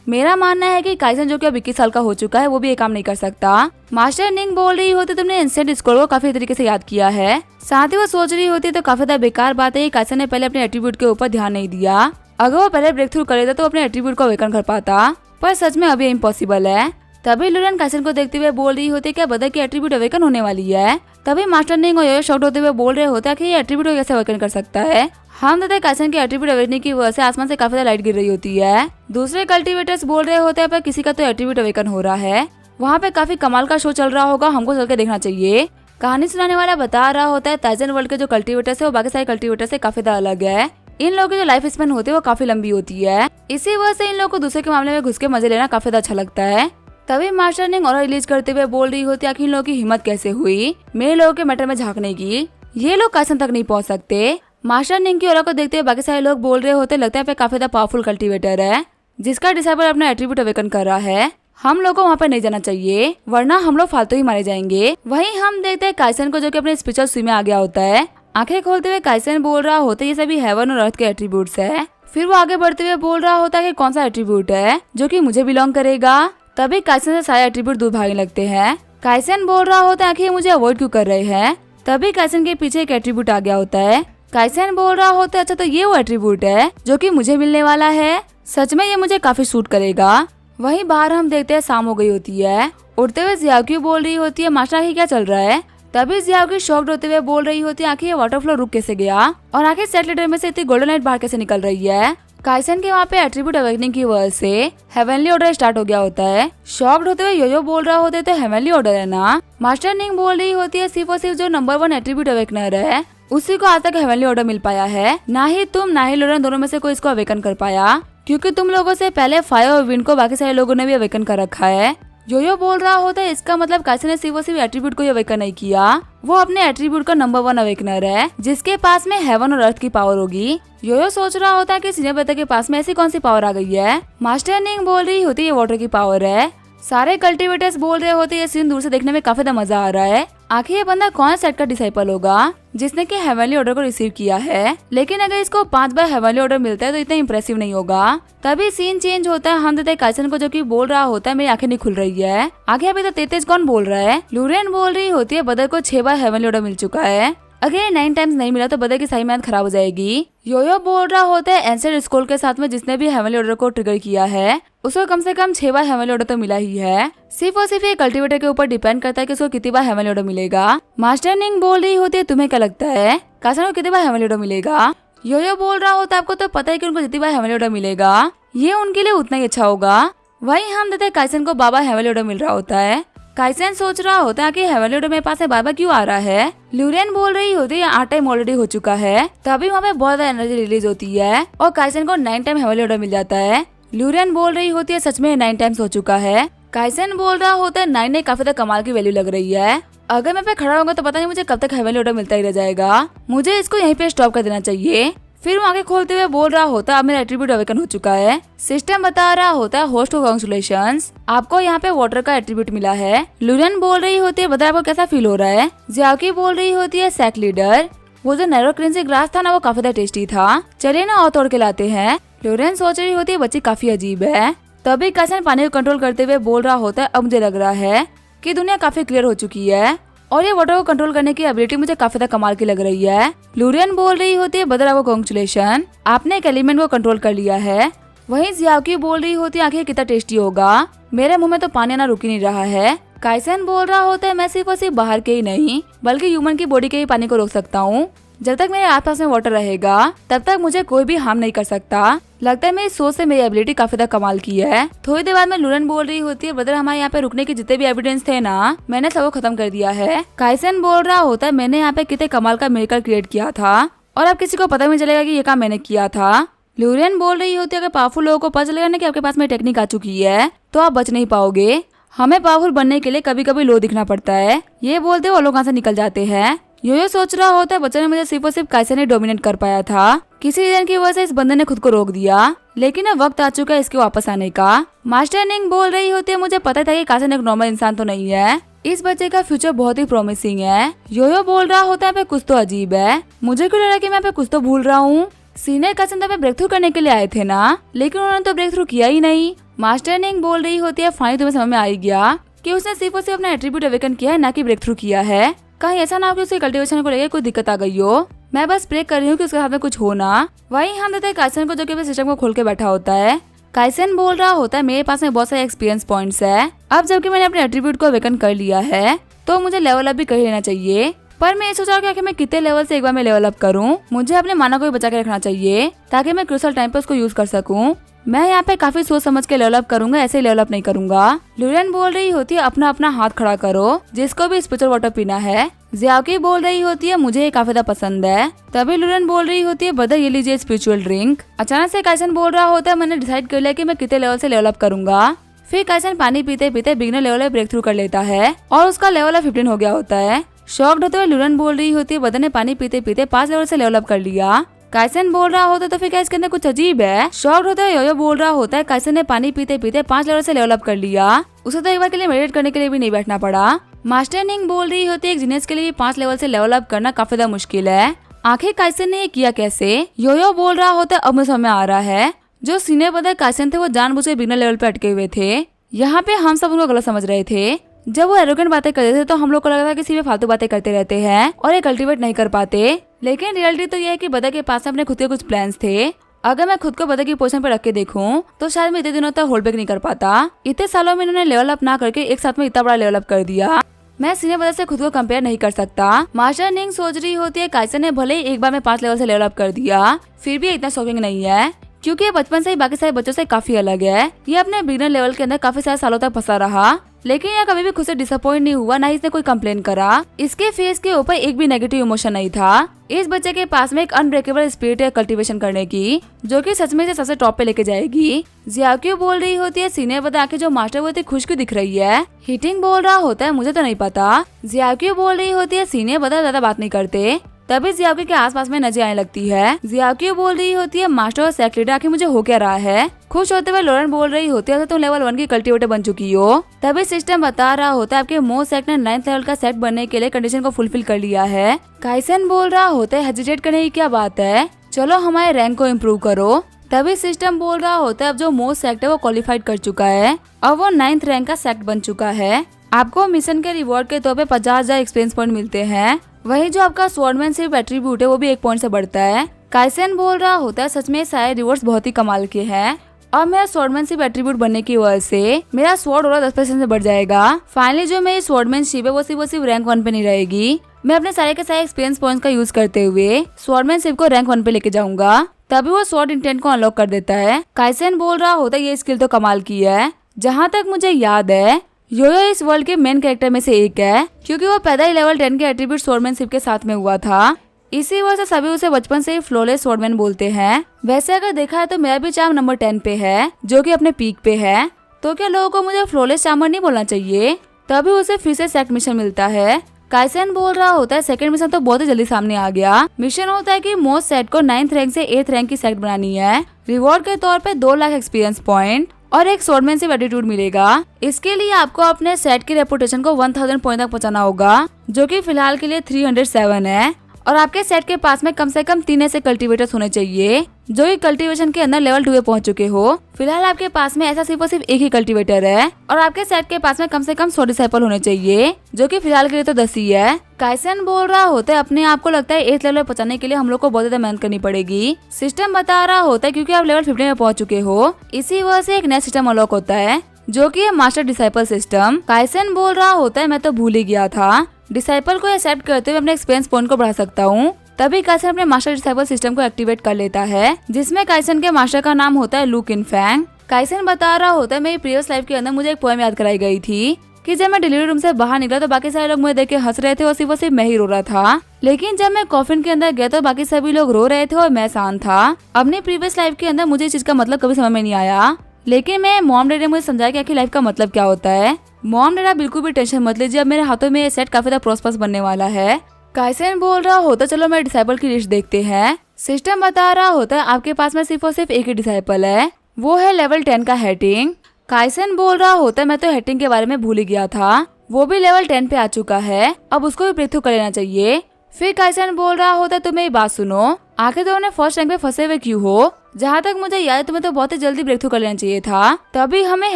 मेरा मानना है कि काइसन जो कि अब 21 साल का हो चुका है वो भी ये काम नहीं कर सकता। मास्टर निंग बोल रही होती तुमने इंस्टेंट स्कोर को काफी तरीके से याद किया है। साथ ही वो सोच रही होती तो काफी ज्यादा बेकार बात है कि काइसन ने पहले अपने एट्रीब्यूट के ऊपर ध्यान नहीं दिया। अगर वो पहले ब्रेक थ्रू कर लेता तो अपने एट्रीब्यूट को अवेकन कर पाता, पर सच में अभी इम्पॉसिबल है। तभी लूरेन काइसन को देखते हुए बोल रही होती क्या बदर की एट्रीब्यूट अवेकन होने वाली है। तभी मास्टर निंग और योयो शॉक्ड होते हुए बोल रहे होते कि ये एट्रीब्यूट को कैसे अवेकन कर सकता है। हम देखते काइसन के एट्रीब्यूट अवेकन की वजह से आसमान से काफी ज्यादा लाइट गिर रही होती है। दूसरे कल्टीवेटर्स बोल रहे होते हैं पर किसी का तो एट्रीब्यूट अवेकन हो रहा है। वहाँ पे काफी कमाल का शो चल रहा होगा, हमको चल के देखना चाहिए। कहानी सुनाने वाला बता रहा होता है टाइजन वर्ल्ड के जो कल्टीवेटर्स है वो बाकी सारे कल्टीवेटर से काफी ज्यादा अलग है। इन लोगों की जो लाइफ स्पेन होती है वो काफी लंबी होती है। इसी वजह से इन लोगों को दूसरे के मामले में घुस के मजे लेना काफी अच्छा लगता है। तभी मास्टर निंग और रिलीज करते हुए बोल रही होती है कि इन लोगों की हिम्मत कैसे हुई मेरे लोगों के मैटर में झांकने की। ये लोग काइसन तक नहीं पहुंच सकते। मास्टर निंग की औरा को देखते हुए बाकी सारे लोग बोल रहे होते लगता है काफी ज्यादा पावरफुल कल्टीवेटर है जिसका डिसाइबल अपना एट्रीब्यूट अवेकन कर रहा है। हम लोग को वहाँ पे नहीं जाना चाहिए वरना हम लोग फालतू ही मारे जाएंगे। वहीं हम देखते हैं काइसन को जो कि अपने स्पिरिचुअल स्विम में आ गया होता है। आंखें खोलते हुए काइसन बोल रहा होता है ये सभी हेवन और अर्थ के एट्रीब्यूट्स है। फिर वो आगे बढ़ते हुए बोल रहा होता है कि कौन सा एट्रीब्यूट है जो कि मुझे बिलोंग करेगा। तभी काइसन से सारे एट्रीब्यूट दूर भागने लगते हैं। काइसन बोल रहा होता है कि मुझे अवॉइड क्यों कर रहे हैं। तभी काइसन के पीछे एक एट्रीब्यूट आ गया होता है। काइसन बोल रहा होता है अच्छा तो ये वो एट्रीब्यूट है जो कि मुझे मिलने वाला है। सच में ये मुझे काफी सूट करेगा। वहीं बाहर हम देखते हैं शाम हो गई होती है। उठते हुए जियाक्यू बोल रही होती है मास्टर आखिर क्या चल रहा है। तभी जियाक्यू शॉक्ड होते हुए बोल रही होती है आखिर ये वाटर फ्लो रुक कैसे गया और आखिर सेट लीडर में से इतनी गोल्डन लाइट बाहर कैसे निकल रही है। काइसन के वहाँ पे एट्रीब्यूट अवेकनिंग की वजह से हेवनली ऑर्डर स्टार्ट हो गया होता है। शॉक्ड होते हुए योयो बोल रहा होता है तो हेवनली ऑर्डर है ना। मास्टर निंग बोल रही होती है सिर्फ और सिर्फ जो नंबर 1 एट्रीब्यूट अवेकनर है उसी को आज तक हेवनली ऑर्डर मिल पाया है। ना ही तुम ना ही लॉरेन दोनों में से कोई इसको अवेकन कर पाया क्योंकि तुम लोगों से पहले फायर और विंड को बाकी सारे लोगों ने भी अवेकन कर रखा है। योयो बोल रहा होता है इसका मतलब काइसन ने सिर्फ और सिर्फ एट्रीब्यूट को ही अवेकन नहीं किया, वो अपने एट्रीब्यूट का नंबर 1 अवेकनर है जिसके पास में हेवन और अर्थ की पावर होगी। योयो सोच रहा होता है कि सीनियर ब्रदर के पास में ऐसी कौन सी पावर आ गई है। मास्टर निंग बोल रही होती है ये वाटर की पावर है। सारे कल्टीवेटर्स बोल रहे होते ये सीन दूर से देखने में काफी मजा आ रहा है। आखिर ये बंदा कौन सेट का डिसाइपल होगा जिसने कि हेवनली ऑर्डर को रिसीव किया है। लेकिन अगर इसको 5 बार हेवनली ऑर्डर मिलता है तो इतना इम्प्रेसिव नहीं होगा। तभी सीन चेंज होता है। हम देते हैं काइसन को जो कि बोल रहा होता है मेरी आंखें नहीं खुल रही है। आगे अभी तो तेज कौन बोल रहा है। लूरेन बोल रही होती है बदर को 6 बार हेवनली ऑर्डर मिल चुका है। अगर ये 9 टाइम्स नहीं मिला तो बदर की सही मेहनत खराब हो जाएगी। योयो बोल रहा होता है एंशिएंट स्कोर के साथ में जिसने भी हेवनली ऑर्डर को ट्रिगर किया है उसको कम से कम 6 बार हेवनली ऑर्डर तो मिला ही है। सिर्फ और सिर्फ ये कल्टीवेटर के ऊपर डिपेंड करता है कि उसको कितनी बार हेवनली ऑर्डर मिलेगा। मास्टर निंग बोल रही होती है तुम्हें क्या लगता है काइसन को कितनी बार हेवनली ऑर्डर मिलेगा। योयो बोल रहा होता है आपको तो पता है कि उनको जितनी बार हेवनली ऑर्डर मिलेगा ये उनके लिए उतना ही अच्छा होगा। वही हम देते हैं काइसन को बाबा हेवनली ऑर्डर मिल रहा होता है। काइसन सोच रहा होता है कि हेवनली ऑर्डर मेरे पास है बार-बार क्यों आ रहा है। लूरेन बोल रही होती है 8 टाइम ऑलरेडी हो चुका है। तभी वहाँ पे बहुत ज्यादा एनर्जी रिलीज होती है और काइसन को 9 टाइम हेवनली ऑर्डर मिल जाता है। लूरेन बोल रही होती है सच में 9 टाइम्स हो चुका है। काइसन बोल रहा होता है 9 ने काफी ज्यादा कमाल की वैल्यू लग रही है। अगर मैं पे खड़ा होगा तो पता नहीं मुझे कब तक हेवनली ऑर्डर मिलता ही रह जाएगा। मुझे इसको यहीं पे स्टॉप कर देना चाहिए। फिर वो आगे खोलते हुए बोल रहा होता है अब मेरा एट्रीब्यूट अवेकन हो चुका है। सिस्टम बता रहा होता है होस्ट को कांग्रेचुलेशंस आपको यहाँ पे वाटर का एट्रीब्यूट मिला है। लूरेन बोल रही होती है बता आपको कैसा फील हो रहा है। जियाकी बोल रही होती है सेट लीडर वो जो नैरो क्रेंसी ग्रास था ना वो काफी ज्यादा टेस्टी था, चलिए ना और तोड़ के लाते हैं। लूरेन सोच रही होती है बच्ची काफी अजीब है। तभी काइसन पानी को कंट्रोल करते हुए बोल रहा होता है अब मुझे लग रहा है कि दुनिया काफी क्लियर हो चुकी है और ये वाटर को कंट्रोल करने की एबिलिटी मुझे काफी ज्यादा कमाल की लग रही है। लूरेन बोल रही होती है बदर आपको कांग्रेचुलेशन आपने एक एलिमेंट को कंट्रोल कर लिया है। वहीं जियाकी बोल रही होती है आखिर कितना टेस्टी होगा, मेरे मुंह में तो पानी आना रुक ही नहीं रहा है। काइसन बोल रहा होता है मैं सिर्फ और सिर्फ बाहर के ही नहीं बल्कि ह्यूमन की बॉडी के ही पानी को रोक सकता हूँ। जब तक मेरे आसपास में वाटर रहेगा तब तक मुझे कोई भी हार्म नहीं कर सकता। लगता है मेरी सोच से मेरी एबिलिटी काफी ज्यादा कमाल की है। थोड़ी देर बाद में लूरेन बोल रही होती है ब्रदर हमारे यहाँ पे रुकने के जितने भी एविडेंस थे ना मैंने सबको खत्म कर दिया है। काइसन बोल रहा होता है मैंने यहाँ पे कितने कमाल का मिरेकल क्रिएट किया था और अब किसी को पता भी चलेगा कि ये काम मैंने किया था। लूरेन बोल रही होती है अगर पावरफुल लोगों को पता चलेगा ना कि आपके पास में टेक्निक आ चुकी है तो आप बच नहीं पाओगे। हमें पावरफुल बनने के लिए कभी कभी लो दिखना पड़ता है। ये बोलते वो लोग वहाँ से निकल जाते हैं। योयो सोच रहा होता है बच्चे ने मुझे सिर्फ और सिर्फ काइसन ने डोमिनेट कर पाया था, किसी रीजन की वजह से इस बंदे ने खुद को रोक दिया। लेकिन अब वक्त आ चुका है इसके वापस आने का। मास्टर निंग बोल रही होती है, मुझे पता था कि काइसन एक नॉर्मल इंसान तो नहीं है, इस बच्चे का फ्यूचर बहुत ही प्रॉमिसिंग है। योयो बोल रहा होता है, कुछ तो अजीब है, मुझे क्यों लग रहा है कि मैं कुछ तो भूल रहा हूँ। सीनियर काइसन तो ब्रेक थ्रू करने के लिए आए थे ना, लेकिन उन्होंने तो ब्रेक थ्रू किया ही नहीं। मास्टर निंग बोल रही होती है, फाइनली तुम्हें समझ में आ ही गया कि उसने सिर्फ और सिर्फ अपना एट्रीब्यूट अवेकन किया है, ना कि ब्रेक थ्रू किया है। कहीं ऐसा ना हो कि उसके कल्टीवेशन को लेकर कोई दिक्कत आ गई हो। मैं बस प्रे कर रही हूँ कि उसके हाथ में कुछ हो ना। वहीं हम देते हैं काइसन को, जो कि सिस्टम को खोल के बैठा होता है। काइसन बोल रहा होता है, मेरे पास में बहुत सारे एक्सपीरियंस पॉइंट्स है, अब जबकि मैंने अपने एट्रीब्यूट को अवेकन कर लिया है तो मुझे लेवल अप भी कर लेना चाहिए। पर मैं ये सोच रहा हूँ कि मैं कितने लेवल से एक बार में लेवल अप करूँ। मुझे अपने माना को भी बचा के रखना चाहिए ताकि मैं क्रूशियल टाइम पे उसको यूज कर सकूँ। मैं यहाँ पे काफी सोच समझ के लेवल अप करूंगा, ऐसे लेवल अप नहीं करूंगा। लुरेन बोल रही होती है, अपना अपना हाथ खड़ा करो जिसको भी स्पिरिचुअल वाटर पीना है। जियाकी बोल रही होती है, मुझे ये काफी ज्यादा पसंद है। तभी लुरेन बोल रही होती है, ब्रदर ये लीजिए स्पिरिचुअल ड्रिंक। अचानक से काइसन बोल रहा होता है, मैंने डिसाइड कर लिया कि मैं कितने लेवल से लेवल अप करूंगा। फिर काइसन पानी पीते पीते बिगिनर लेवल में ब्रेक थ्रू कर लेता है और उसका लेवल 15 हो गया होता है। शॉक्ड होते हुए लुरेन बोल रही होती है, ब्रदर ने पानी पीते पीते 5 लेवल से लेवल अप कर लिया। काइसन बोल रहा होता है, तो फिर क्या इसके अंदर कुछ अजीब है। शॉक्ड होता है योयो बोल रहा होता है, काइसन ने पानी पीते पीते 5 लेवल से लेवल अप कर लिया, उसे तो एक बार के लिए मेडिटेट करने के लिए भी नहीं बैठना पड़ा। मास्टर निंग बोल रही होती है, एक जीनियस के लिए 5 लेवल से लेवल अप करना काफी ज्यादा मुश्किल है, आखिर काइसन ने ये किया कैसे। योयो बोल रहा होता है, अब मुझे समझ में आ रहा है, जो सीनियर ब्रदर काइसन थे वो जानबूझ के बिगिनर लेवल पे अटके हुए थे। यहाँ पे हम सब उनको गलत समझ रहे थे। जब वो एरोगेंट बातें करते थे तो हम लोग को लगा था कि सिर्फ फालतू बातें करते रहते हैं और ये कल्टीवेट नहीं कर पाते, लेकिन रियलिटी तो ये है कि ब्रदर के पास अपने खुद के कुछ प्लान्स थे। अगर मैं खुद को ब्रदर की पोजीशन पे रख के देखूं तो शायद मैं इतने दिनों तक होल्ड बैक नहीं कर पाता। इतने सालों में इन्होंने लेवल अप ना करके एक साथ में इतना बड़ा लेवल अप कर दिया। मैं सीनियर ब्रदर से खुद को कंपेयर नहीं कर सकता। मास्टर निंग सोच रही होती है, काइसन ने भले ही एक बार में 5 लेवल से लेवल अप कर दिया, फिर भी इतना शॉकिंग नहीं है, क्योंकि ये बचपन से ही बाकी सारे बच्चों से काफी अलग है। ये अपने बिगिनर लेवल के अंदर काफी सारे सालों तक फंसा रहा, लेकिन यह कभी भी खुद से डिसअपॉइंट नहीं हुआ, ना ही इसने कोई कंप्लेन करा। इसके फेस के ऊपर एक भी नेगेटिव इमोशन नहीं था। इस बच्चे के पास में एक अनब्रेकेबल स्पिरिट है कल्टीवेशन करने की, जो कि सच में से सबसे टॉप पे लेके जाएगी। जियाक्यू बोल रही होती है, सीनियर बता के जो मास्टर वो इतनी खुश क्यों दिख रही है। हीटिंग बोल रहा होता है, मुझे तो नहीं पता। जियाक्यू बोल रही होती है, सीनियर बता ज्यादा बात नहीं करते। तभी जियाक्यू के आसपास में नजर आने लगती है। जियाक्यू बोल रही होती है, मास्टर और सेक्ट लीडर आखिर मुझे हो क्या रहा है। खुश होते हुए लोरेन बोल रही होती है, तुम लेवल 1 की कल्टीवेटर बन चुकी हो। तभी सिस्टम बता रहा होता है, आपके मो सेक्ट ने 9th लेवल का सेट बनने के लिए कंडीशन को फुलफिल कर लिया है। काइसन बोल रहा होता है, हेजिटेट करने की क्या बात है, चलो हमारे रैंक को इम्प्रूव करो। तभी सिस्टम बोल रहा होता है, अब जो मो सेक्ट है वो क्वालिफाइड कर चुका है, अब वो 9th रैंक का सेक्ट बन चुका है। आपको मिशन के रिवॉर्ड के तौर पे 50,000 एक्सपीरियंस पॉइंट मिलते हैं। वही जो आपका स्वॉर्डमैनशिप एट्रीब्यूट है वो भी 1 पॉइंट से बढ़ता है। काइसन बोल रहा होता है, सच में सारे रिवॉर्ड्स बहुत ही कमाल के हैं और मेरा स्वॉर्डमैनशिप एट्रीब्यूट बनने की वजह से मेरा स्वॉर्ड और 10% से बढ़ जाएगा। फाइनली जो मेरी स्वॉर्डमैनशिप है वो सिर्फ रैंक 1 पे नहीं रहेगी। मैं अपने सारे के सारे एक्सपीरियंस पॉइंट्स का यूज करते हुए स्वॉर्डमैनशिप को रैंक 1 पे लेके जाऊंगा, तभी वो स्वॉर्ड इंटेंट को अनलॉक कर देता है। काइसन बोल रहा होता है, ये स्किल तो कमाल की है। जहाँ तक मुझे याद है योयो इस वर्ल्ड के मेन कैरेक्टर में से एक है, क्योंकि वो पैदा ही लेवल 10 के एट्रीब्यूट स्वॉर्डमैनशिप के साथ में हुआ था। इसी वजह से सभी उसे बचपन से ही फ्लॉलेस स्वॉर्डमैन बोलते हैं। वैसे अगर देखा है तो मेरा भी चार्म नंबर 10 पे है, जो कि अपने पीक पे है। तो क्या लोगों को मुझे फ्लॉलेस चार्मर नहीं बोलना चाहिए। तभी उसे फिर से सेक्ट मिशन मिलता है। काइसन बोल रहा होता है, सेकंड मिशन तो बहुत ही जल्दी सामने आ गया। मिशन होता है कि मोस्ट सेट को 9th रैंक से 8th रैंक की सेक्ट बनानी है। रिवॉर्ड के तौर पे 2 लाख एक्सपीरियंस पॉइंट और एक स्वॉर्डमैनशिप एटीट्यूड मिलेगा। इसके लिए आपको अपने सेट की रेपुटेशन को 1000 पॉइंट तक पहुंचाना होगा, जो कि फिलहाल के लिए 307 है। और आपके सेट के पास में कम से कम 3 ऐसे कल्टीवेटर्स होने चाहिए जो कि कल्टीवेशन के अंदर लेवल 2 पे पहुंच चुके हो। फिलहाल आपके पास में ऐसा सिर्फ और सिर्फ एक ही कल्टीवेटर है। और आपके सेट के पास में कम से कम 100 डिसाइपल होने चाहिए, जो कि फिलहाल के लिए तो 10 ही है। काइसन बोल रहा होता है, अपने आप को लगता है 8th लेवल पहुंचाने के लिए हम लोग को बहुत ज्यादा मेहनत करनी पड़ेगी। सिस्टम बता रहा होता है क्योंकि आप लेवल 15 में पहुंच चुके हो, इसी वजह से एक नया सिस्टम अनलॉक होता है, जो कि है मास्टर डिसाइपल सिस्टम। काइसन बोल रहा होता है, मैं तो भूल ही गया था। डिसाइपल को एक्सेप्ट करते हुए अपने एक्सपीरियंस पॉइंट को बढ़ा सकता हूँ। तभी काइसन अपने मास्टर डिसाइपल सिस्टम को एक्टिवेट कर लेता है, जिसमें काइसन के मास्टर का नाम होता है लू किनफैंग। काइसन बता रहा होता है, मेरी प्रीवियस लाइफ के अंदर मुझे एक पोएम याद कराई गई थी कि जब मैं डिलीवरी रूम से बाहर निकला तो बाकी सारे लोग मुझे देख के हंस रहे थे और सिर्फ मैं ही रो रहा था। लेकिन जब मैं कॉफिन के अंदर गया तो बाकी सभी लोग रो रहे थे और मैं शांत था। अपनी प्रीवियस लाइफ के अंदर मुझे इस चीज का मतलब कभी समझ में नहीं आया, लेकिन मैं मॉम डैडी ने मुझे समझाया कि आखिर लाइफ का मतलब क्या होता है। मॉम डैडा बिल्कुल भी टेंशन मत लीजिए, अब मेरे हाथों में ये सेट काफी ज्यादा प्रॉस्पर्स बनने वाला है। काइसेन बोल रहा होता चलो मेरे डिसाइपल की लिस्ट देखते हैं। सिस्टम बता रहा होता है आपके पास में सिर्फ और सिर्फ एक ही डिसाइपल है, वो है लेवल 10 का हेटिंग। काइसेन बोल रहा होता मैं तो हेटिंग के बारे में भूल ही गया था, वो भी लेवल 10 पे आ चुका है, अब उसको भी ब्रेक थ्रू कर लेना चाहिए। फिर काइसेन बोल रहा होता तुम मेरी बात सुनो, आखिर तुमने फर्स्ट रैंक पे फंसे हुए क्यों हो? जहाँ तक मुझे याद है तुम्हें तो बहुत ही जल्दी ब्रेक थ्रू कर लेना चाहिए था। तभी हमें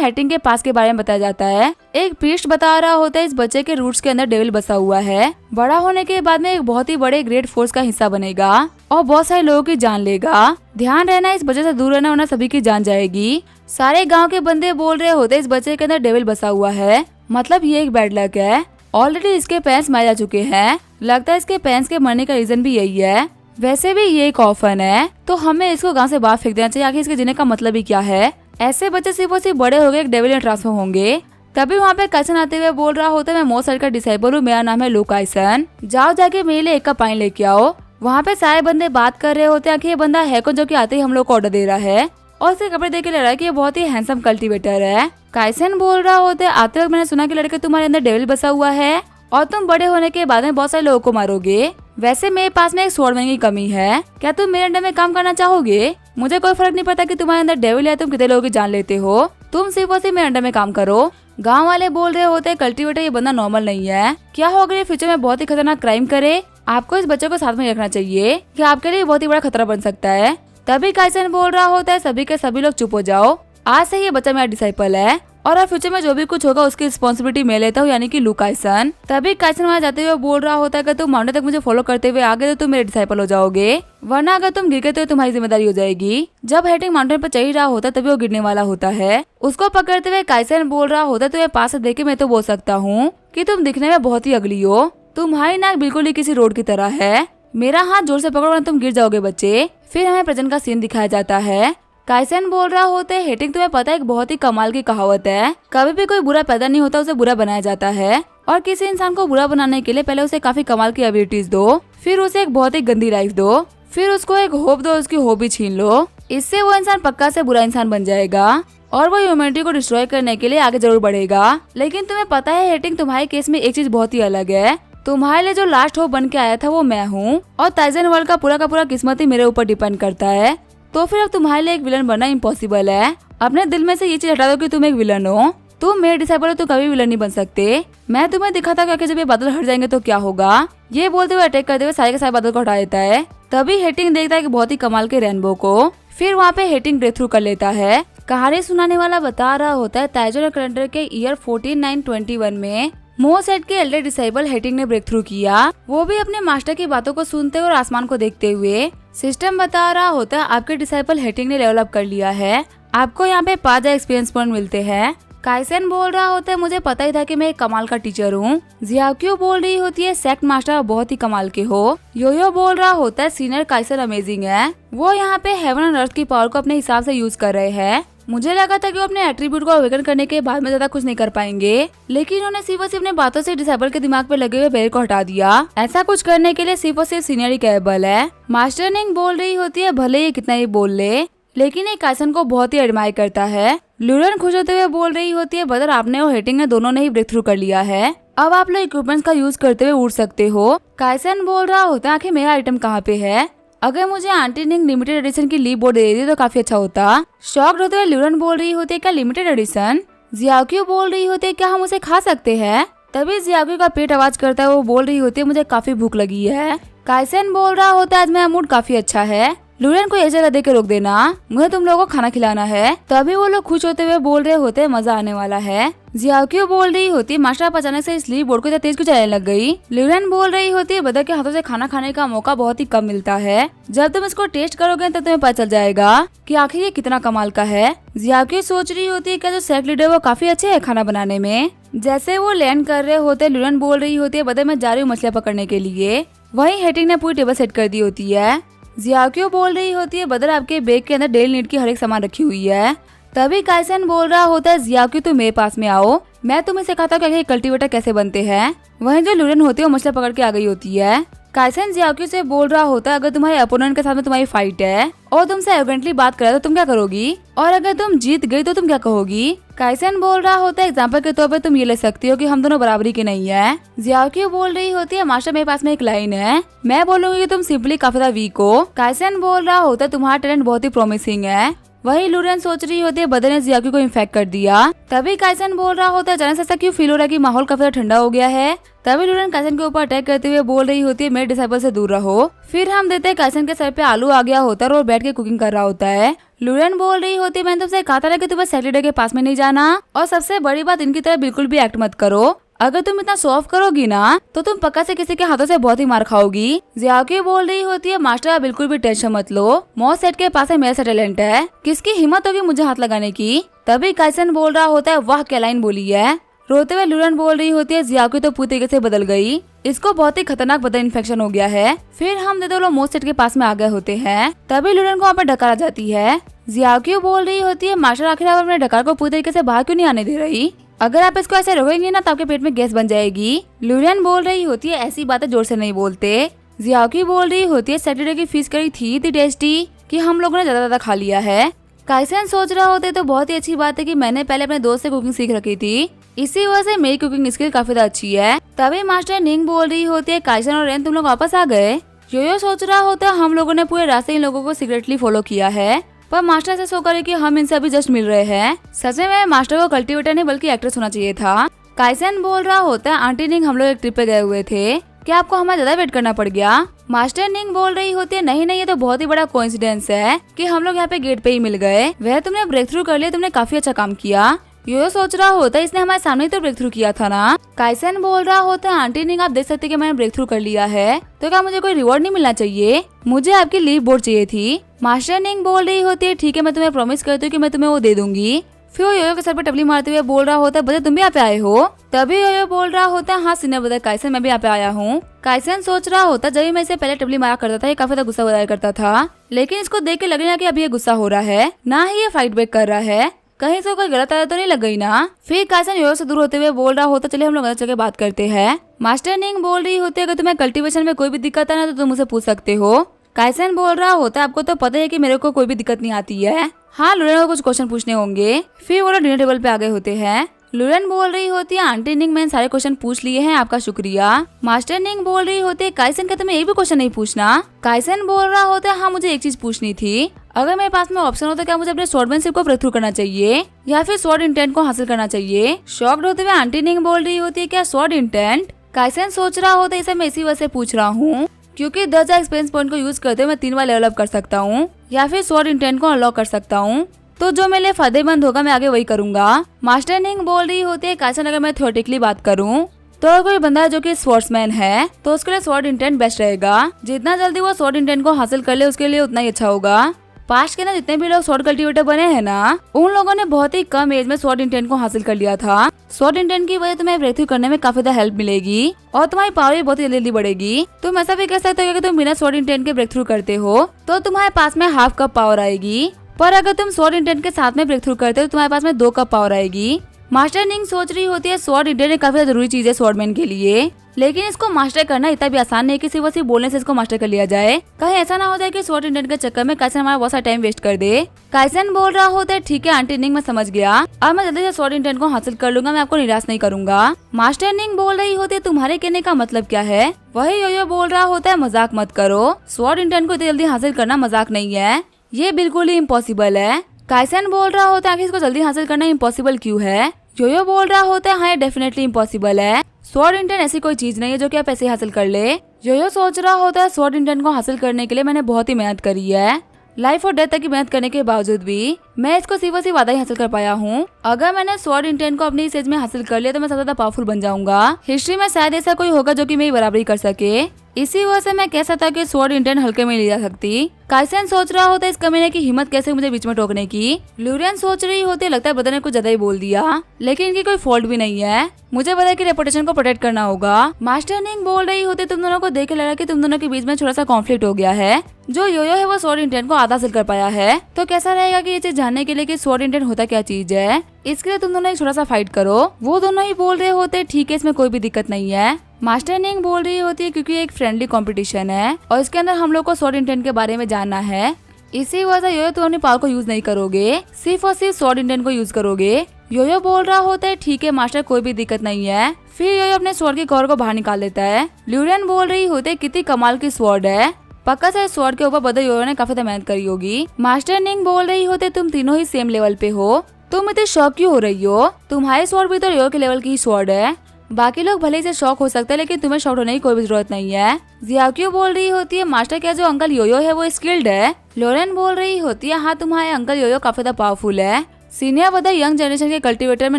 हेटिंग के पास के बारे में बताया जाता है। एक प्रीस्ट बता रहा होता है इस बच्चे के रूट्स के अंदर डेविल बसा हुआ है, बड़ा होने के बाद में एक बहुत ही बड़े ग्रेट फोर्स का हिस्सा बनेगा और बहुत सारे लोगों की जान लेगा। ध्यान रहना इस बच्चे से दूर रहना वरना सभी की जान जाएगी। सारे गाँव के बंदे बोल रहे होते इस बच्चे के अंदर डेविल बसा हुआ है, मतलब ये एक बैड लक है। ऑलरेडी इसके पेरेंट्स मारे जा चुके हैं, लगता है इसके पेरेंट्स के मरने का रीजन भी यही है। वैसे भी ये एक ऑर्फन है तो हमें इसको गांव से बाहर फेंक देना चाहिए, आखिर इसके जीने का मतलब ही क्या है? ऐसे बच्चे सिर्फ और सिर्फ बड़े हो गए एक डेविल में ट्रांसफॉर्म होंगे। तभी वहाँ पे काइसन आते हुए बोल रहा होता है मैं मोसाइड का डिसाइपल हूँ, मेरा नाम है लू काइसन, जाओ जाके मेरे लिए 1 कप पानी लेके आओ। वहाँ पे सारे बंदे बात कर रहे होते हैं कि ये बंदा है कौन जो कि आते ही हम लोग को ऑर्डर दे रहा है और उसके कपड़े देख के लग रहा है कि ये बहुत ही हैंडसम कल्टीवेटर है। काइसन बोल रहा होता है आते वक्त मैंने सुना कि लड़के तुम्हारे अंदर डेविल बसा हुआ है और तुम बड़े होने के बाद में बहुत सारे लोगों को मारोगे। वैसे मेरे पास में एक स्वॉर्डमैन की कमी है, क्या तुम मेरे अंडर में काम करना चाहोगे? मुझे कोई फर्क नहीं पड़ता कि तुम्हारे अंदर डेविल है, तुम कितने लोगों की जान लेते हो, तुम सिर्फ और सिर्फ मेरे अंडर में काम करो। गांव वाले बोल रहे होते हैं कल्टीवेटर ये बंदा नॉर्मल नहीं है, क्या हो अगर ये फ्यूचर में बहुत ही खतरनाक क्राइम करे? आपको इस बच्चे को साथ में रखना चाहिए कि आपके लिए बहुत ही बड़ा खतरा बन सकता है। तभी काइसन बोल रहा होता है सभी के सभी लोग चुप हो जाओ, आज से ये बच्चा मेरा डिसाइपल है और फ्यूचर में जो भी कुछ होगा उसकी रिस्पॉन्सिबिलिटी मैं लेता हूँ, यानी कि लू काइसन। तभी काइसन वहाँ जाते हुए बोल रहा होता है कि तुम माउंटेन तक मुझे फॉलो करते हुए आगे तो तुम मेरे डिसाइपल हो जाओगे, वरना अगर तुम गिर गए तो तुम्हारी जिम्मेदारी हो जाएगी। जब हेटिंग माउंटेन पर चढ़ रहा होता है तभी वो गिरने वाला होता है, उसको पकड़ते हुए काइसन बोल रहा होता है तुम्हें पास से देखे मैं तो बोल सकता हूँ कि तुम दिखने में बहुत ही अगली हो, तुम्हारी नाक बिल्कुल ही किसी रोड की तरह है, मेरा हाथ जोर से पकड़ो वरना तुम गिर जाओगे बच्चे। फिर हमें प्रेजेंट का सीन दिखाया जाता है। काइसन बोल रहा होता है हेटिंग तुम्हें पता है एक बहुत ही कमाल की कहावत है, कभी भी कोई बुरा पैदा नहीं होता उसे बुरा बनाया जाता है और किसी इंसान को बुरा बनाने के लिए पहले उसे काफी कमाल की एबिलिटीज दो, फिर उसे एक बहुत ही गंदी लाइफ दो, फिर उसको एक होप दो, उसकी होप भी छीन लो, इससे वो इंसान पक्का से बुरा इंसान बन जाएगा और वो ह्यूमैनिटी को डिस्ट्रॉय करने के लिए आगे जरूर बढ़ेगा। लेकिन तुम्हें पता है हेटिंग तुम्हारे केस में एक चीज बहुत ही अलग है, तुम्हारे लिए जो लास्ट होप बन के आया था वो मैं हूँ और टाइजन वर्ल्ड का पूरा किस्मत ही मेरे ऊपर डिपेंड करता है, तो फिर अब तुम्हारे लिए एक विलन बनना इम्पॉसिबल है। अपने दिल में से ये चीज हटा दो कि तुम एक विलन हो, तुम मेरे डिसाइपल हो तो कभी विलन नहीं बन सकते। मैं तुम्हें दिखाता हूँ कि जब ये बादल हट जाएंगे तो क्या होगा। ये बोलते हुए अटैक करते हुए सारे के सारे बादल को हटा देता है। तभी हेटिंग देखता है कि बहुत ही कमाल के रेनबो को, फिर वहाँ पे हेटिंग ब्रेक थ्रू कर लेता है। कहानी सुनाने वाला बता रहा होता है टाइजन कैलेंडर के ईयर 14921 में मोसेट के एल्डर डिसाइपल हेटिंग ने ब्रेक थ्रू किया, वो भी अपने मास्टर की बातों को सुनते और आसमान को देखते हुए। सिस्टम बता रहा होता है आपके डिसाइपल हेटिंग ने लेवल अप कर लिया है, आपको यहाँ पे 5 एक्सपीरियंस पॉइंट मिलते हैं। काइसन बोल रहा होता है मुझे पता ही था कि मैं एक कमाल का टीचर हूँ। जियाक्यू बोल रही होती है सेक्ट मास्टर बहुत ही कमाल के हो। योयो बोल रहा होता है सीनियर काइसन अमेजिंग है, वो यहाँ पे हेवन एंड अर्थ की पावर को अपने हिसाब से यूज कर रहे हैं। मुझे लगा था कि वो अपने एट्रीब्यूट को अवेकन करने के बाद में ज्यादा कुछ नहीं कर पाएंगे, लेकिन उन्होंने सिर्फ और सिर्फ अपने बातों से डिसाइपल के दिमाग पे लगे हुए बैरियर को हटा दिया। ऐसा कुछ करने के लिए सिर्फ और सिर्फ सीनियर ही कैपेबल है। मास्टर निंग बोल रही होती है भले ही कितना ही बोल ले, लेकिन ये काइसन को बहुत ही एडमायर करता है। लूरन खुश होते हुए बोल रही होती है ब्रदर आपने और हेटिंग ने दोनों ने ही ब्रेक थ्रू कर लिया है, अब आप लोग इक्विपमेंट्स का यूज करते हुए उड़ सकते हो। काइसन बोल रहा होता है आखिर मेरा आइटम कहाँ पे है, अगर मुझे आंटी निंग लिमिटेड एडिशन की लीव बोर्ड दे देती तो काफी अच्छा होता। शॉक्ड होते हुए लूरन बोल रही होती है क्या लिमिटेड एडिशन? जियाक्यू बोल रही होती है क्या हम उसे खा सकते हैं? तभी जियाक्यू का पेट आवाज करता है, वो बोल रही होती है मुझे काफी भूख लगी है। काइसन बोल रहा होता है आज मेरा मूड काफी अच्छा है, लूरन को एक जगह दे के रोक देना, मुझे तुम लोगों को खाना खिलाना है। तभी वो लोग खुश होते हुए बोल रहे होते हैं मजा आने वाला है। जियाक्यू बोल रही होती है मास्टर आप अचानक से इस लीव बोर्ड को तेज क्यों चलाने लग गई? लूरन बोल रही होती है बदर के हाथों से खाना खाने का मौका बहुत ही कम मिलता है, जब तुम इसको टेस्ट करोगे तब तुम्हें पता चल जाएगा कि आखिर ये कितना कमाल का है। जियाक्यू सोच रही होती है क्या जो सेक्ट लीडर वो काफी अच्छे है खाना बनाने में। जैसे वो लैंड कर रहे होते लूरन बोल रही होती है बदर मैं जा रही हूँ मछलियाँ पकड़ने के लिए। वहीं हेटिंग ने पूरी टेबल सेट कर दी होती है। जियाक्यू बोल रही होती है बदर आपके बैग के अंदर डेली नीड की हर एक सामान रखी हुई है। तभी काइसन बोल रहा होता है जियाक्यू तुम मेरे पास में आओ, मैं तुम्हें सिखाता हूँ कि कल्टीवेटर कैसे बनते हैं। वहीं जो लूरन होती है वो मछली पकड़ के आ गई होती है। काइसन जियाओक्यू से बोल रहा होता है अगर तुम्हारे अपोनेंट के साथ में तुम्हारी फाइट है और तुमसे एरोगेंटली बात करे तो तुम क्या करोगी, और अगर तुम जीत गई तो तुम क्या कहोगी। काइसन बोल रहा होता है एग्जाम्पल के तौर पे तुम ये ले सकती हो कि हम दोनों बराबरी के नहीं है। जियाओक्यू बोल रही होती है मास्टर मेरे पास में एक लाइन है, मैं बोलूंगी कि तुम सिंपली काफी ज्यादा वीक हो। काइसन बोल रहा होता है तुम्हारा टैलेंट बहुत ही प्रॉमिसिंग है। वही लूरेन सोच रही होती है बदर ने जियाओक्यू को इन्फेक्ट कर दिया। तभी काइसन बोल रहा होता है अचानक से ऐसा क्यों फील हो रहा है कि माहौल काफी ठंडा हो गया है। तभी लूरेन काइसन के ऊपर अटैक करते हुए बोल रही होती है मेरे डिसाइपल से दूर रहो। फिर हम देते हैं काइसन के सर पे आलू आ गया होता है और बैठ के कुकिंग कर रहा होता है। लूरेन बोल रही होती है मैंने तुमसे कहा था कि तुम्हें सैटरडे के पास में नहीं जाना, और सबसे बड़ी बात इनकी तरह बिल्कुल भी एक्ट मत करो। अगर तुम इतना सॉफ करोगी ना तो तुम पक्का से किसी के हाथों से बहुत ही मार खाओगी। जियाओक्यू बोल रही होती है मास्टर आप बिल्कुल भी टेंशन मत लो, मॉस सेट के पास मेरा सा टैलेंट है, किसकी हिम्मत होगी मुझे हाथ लगाने की। तभी काइसन बोल रहा होता है वाह क्या लाइन बोली है। रोते हुए लूरेन बोल रही होती है जियाओक्यू तो पूरी तरीके से बदल गई, इसको बहुत ही खतरनाक बदन इन्फेक्शन हो गया है। फिर हम दे लोग मॉस सेट के पास में आ गए होते हैं। तभी लूरेन को वहाँ पर डकार आ जाती है। जियाओक्यू बोल रही होती है मास्टर आखिर आप अपने डकार को पूरी तरीके से बाहर क्यों नहीं आने दे रही, अगर आप इसको ऐसे रोकेंगे ना तो आपके पेट में गैस बन जाएगी। लूरेन बोल रही होती है ऐसी बातें जोर से नहीं बोलते। जियाओक्यू बोल रही होती है सैटरडे की फिश करी थी इतनी टेस्टी कि हम लोगों ने ज्यादा खा लिया है। काइसन सोच रहा होते तो बहुत ही अच्छी बात है कि मैंने पहले अपने दोस्त से कुकिंग सीख रखी थी, इसी वजह से मेरी कुकिंग स्किल काफी अच्छी है। तभी मास्टर निंग बोल रही होती है काइसन और रेन तुम लोग वापस आ गए। योयो सोच रहा होता है हम लोगों ने पूरे रास्ते इन लोगों को सीक्रेटली फॉलो किया है, पर मास्टर से शो करे कि हम इनसे अभी जस्ट मिल रहे हैं। सच में मास्टर को कल्टीवेटर नहीं बल्कि एक्ट्रेस होना चाहिए था। काइसन बोल रहा होता है आंटी निंग हम लोग एक ट्रिप पे गए हुए थे, क्या आपको हमारा ज्यादा वेट करना पड़ गया। मास्टर निंग बोल रही होती है नहीं नहीं ये तो बहुत ही बड़ा कोइंसिडेंस है कि हम लोग यहाँ पे गेट पे ही मिल गए, वह तुमने ब्रेक थ्रू कर लिया, तुमने काफी अच्छा काम किया। यो सोच रहा होता है इसने हमारे सामने ही तो ब्रेक थ्रू किया था ना। काइसन बोल रहा होता है आंटी निंग आप देख सकते कि मैंने ब्रेक थ्रू कर लिया है तो क्या मुझे कोई रिवॉर्ड नहीं मिलना चाहिए, मुझे आपकी लीव बोर्ड चाहिए थी। मास्टर निंग बोल रही होती है ठीक है मैं तुम्हें प्रॉमिस करती हूँ कि मैं तुम्हें वो दे दूंगी। फिर योयो के सर पे टपली मारते हुए बोल रहा होता है बता तुम भी यहाँ पे आए हो। तभी योयो बोल रहा होता है हाँ सीनियर ब्रदर काइसन मैं भी यहाँ पे आया हूँ। काइसन सोच रहा होता जब मैं इसे पहले टपली मारा करता था ये काफी गुस्सा हो करता था, लेकिन इसको देख के लग रहा है कि अभी ये गुस्सा हो रहा है ना ही ये फाइट बैक कर रहा है, कहीं से कोई गलत आदत तो नहीं लग गई ना। फिर काइसन योयो से दूर होते हुए बोल रहा होता चलिए हम लोग अंदर चल के बात करते हैं। मास्टर निंग बोल रही होती है अगर तुम्हें कल्टीवेशन में कोई भी दिक्कत है ना तो तुम मुझसे पूछ सकते हो। काइसन बोल रहा होता है आपको तो पता है कि मेरे को कोई भी दिक्कत नहीं आती है, हाँ लूरेन को कुछ क्वेश्चन पूछने होंगे। फिर वो लोग डिनर टेबल पे आ गए होते हैं। लूरेन बोल रही होती है आंटी निंग मैंने सारे क्वेश्चन पूछ लिए हैं आपका शुक्रिया। मास्टर निंग बोल रही होती है काइसन का तुम्हें एक भी क्वेश्चन नहीं पूछना। काइसन बोल रहा होता है हाँ मुझे एक चीज पूछनी थी, अगर मेरे पास में ऑप्शन हो तो क्या मुझे अपने स्वॉर्डमैनशिप को ब्रेक थ्रू करना चाहिए या फिर स्वॉर्ड इंटेंट को हासिल करना चाहिए। शॉक्ड होते हुए आंटी निंग बोल रही होती है क्या स्वॉर्ड इंटेंट। काइसन सोच रहा होता है इसे मैं इसी वजह से पूछ रहा हूँ क्योंकि 10,000 एक्सपीरियंस पॉइंट को यूज करते हुए मैं 3 बार लेवल अप कर सकता हूँ या फिर स्वॉर्ड इंटेंट को अनलॉक कर सकता हूँ, तो जो मेरे लिए फायदेमंद होगा मैं आगे वही करूंगा। मास्टर निंग बोल रही होती है काइसन अगर मैं थ्योरेटिकली बात करूं तो अगर कोई बंदा जो कि स्पोर्ट्समैन है तो उसके लिए स्वॉर्ड इंटेंट बेस्ट रहेगा, जितना जल्दी वो स्वॉर्ड इंटेंट को हासिल कर ले उसके लिए उतना ही अच्छा होगा। पास्ट के ना जितने भी लोग स्वॉर्ड कल्टीवेटर बने हैं ना उन लोगों ने बहुत ही कम एज में स्वॉर्ड इंटेंट को हासिल कर लिया था। स्वॉर्ड इंटेंट की वजह तुम्हें ब्रेक थ्रू करने में काफी ज्यादा हेल्प मिलेगी और तुम्हारी पावर भी बहुत जल्दी बढ़ेगी। तुम ऐसा भी कह सकते हो कि तुम बिना स्वॉर्ड इंटेंट के ब्रेक थ्रू करते हो तो तुम्हारे पास में हाफ कप पावर आएगी, पर अगर तुम स्वॉर्ड इंटेंट के साथ में ब्रेक थ्रू करते हो तो तुम्हारे पास में 2 कप पावर आएगी। मास्टर निंग सोच रही होती है स्वॉर्ड इंटेंट काफी जरूरी चीज है स्वॉर्डमैन के लिए, लेकिन इसको मास्टर करना इतना भी आसान नहीं कि सिर्फ बोलने से इसको मास्टर कर लिया जाए। कहीं ऐसा ना हो जाए कि स्वॉर्ड इंटेंट के चक्कर में काइसन हमारा बहुत सारा टाइम वेस्ट कर दे। काइसन बोल रहा होता है ठीक है आंटी निंग मैं समझ गया, अब मैं जल्दी से स्वॉर्ड इंटेंट को हासिल कर लूंगा, मैं आपको निराश नहीं करूंगा। मास्टर निंग बोल रही होती है तुम्हारे कहने का मतलब क्या है। वही योयो बोल रहा होता है मजाक मत करो, स्वॉर्ड इंटेंट को इतनी जल्दी हासिल करना मजाक नहीं है, ये बिल्कुल ही इम्पॉसिबल है। काइसन बोल रहा होता है आखिर इसको जल्दी हासिल करना इम्पॉसिबल क्यों है। योयो बोल रहा होता है हाँ ये डेफिनेटली इम्पॉसिबल है, स्वॉर्ड इंटेंट ऐसी कोई चीज नहीं है जो कि आप ऐसे हासिल कर ले। योयो सोच रहा होता है स्वॉर्ड इंटेंट को हासिल करने के लिए मैंने बहुत ही मेहनत करी है, लाइफ और डेथ तक की मेहनत करने के बावजूद भी मैं इसको सिर्फ वादा ही हासिल कर पाया हूँ। अगर मैंने स्वॉर्ड इंटेंट को अपनी इस एज में हासिल कर लिया तो मैं सबसे ज्यादा पावरफुल बन जाऊंगा। हिस्ट्री में शायद ऐसा कोई होगा जो कि मेरी बराबरी कर सके, इसी वजह से मैं कह सकता कि स्वॉर्ड इंटेंट हल्के में ली जा सकती। काइसन सोच रहा होता है इस कमीने की हिम्मत कैसे मुझे बीच में टोकने की। लूरेन सोच रही होती है लगता है ब्रदर ने कुछ ज्यादा ही बोल दिया, लेकिन इनकी कोई फॉल्ट भी नहीं है, मुझे ब्रदर की रेपुटेशन को प्रोटेक्ट करना होगा। मास्टर निंग बोल रही होती तुम दोनों को देख लगा कि तुम दोनों के बीच में थोड़ा सा कॉन्फ्लिक्ट हो गया है, जो योयो है वो स्वॉर्ड इंटेंट को आधा हासिल कर पाया है, तो कैसा रहेगा कि ये चीज जानने के लिए कि स्वॉर्ड इंटेंट होता क्या चीज है, इसके लिए तुम दोनों एक छोटा सा फाइट करो। वो दोनों ही बोल रहे होते ठीक है इसमें कोई भी दिक्कत नहीं है। मास्टर निंग बोल रही होती है क्योंकि एक फ्रेंडली कंपटीशन है और इसके अंदर हम लोग को स्वॉर्ड इंटेंट के बारे में जानना है। इसी वजह योयो तुम अपनी पावर को यूज नहीं करोगे, सिर्फ और सिर्फ स्वॉर्ड इंटेंट को यूज करोगे। योयो बोल रहा होता है ठीक है मास्टर, कोई भी दिक्कत नहीं है। फिर योयो अपने स्वॉर्ड की कवर को बाहर निकाल देता है। ल्यूरेन बोल रही होती है कितनी कमाल की स्वॉर्ड है, पक्का से स्वॉर्ड के ऊपर बदल योयो ने काफी मेहनत करी होगी। मास्टर निंग बोल रही होते तुम तीनों ही सेम लेवल पे हो, तुम इतने शौक क्यों हो रही हो, तुम्हारी स्वॉर्ड भी तो योयो के लेवल की ही स्वॉर्ड है। बाकी लोग भले से शौक हो सकते हैं लेकिन तुम्हें शौक होने की कोई भी जरूरत नहीं है। जियाक्यू बोल रही होती है मास्टर क्या जो अंकल योयो है वो स्किल्ड है। लोरेन बोल रही होती है हाँ तुम्हारे अंकल योयो काफी पावरफुल है। सीनियर बदर यंग जनरेशन के कल्टीवेटर में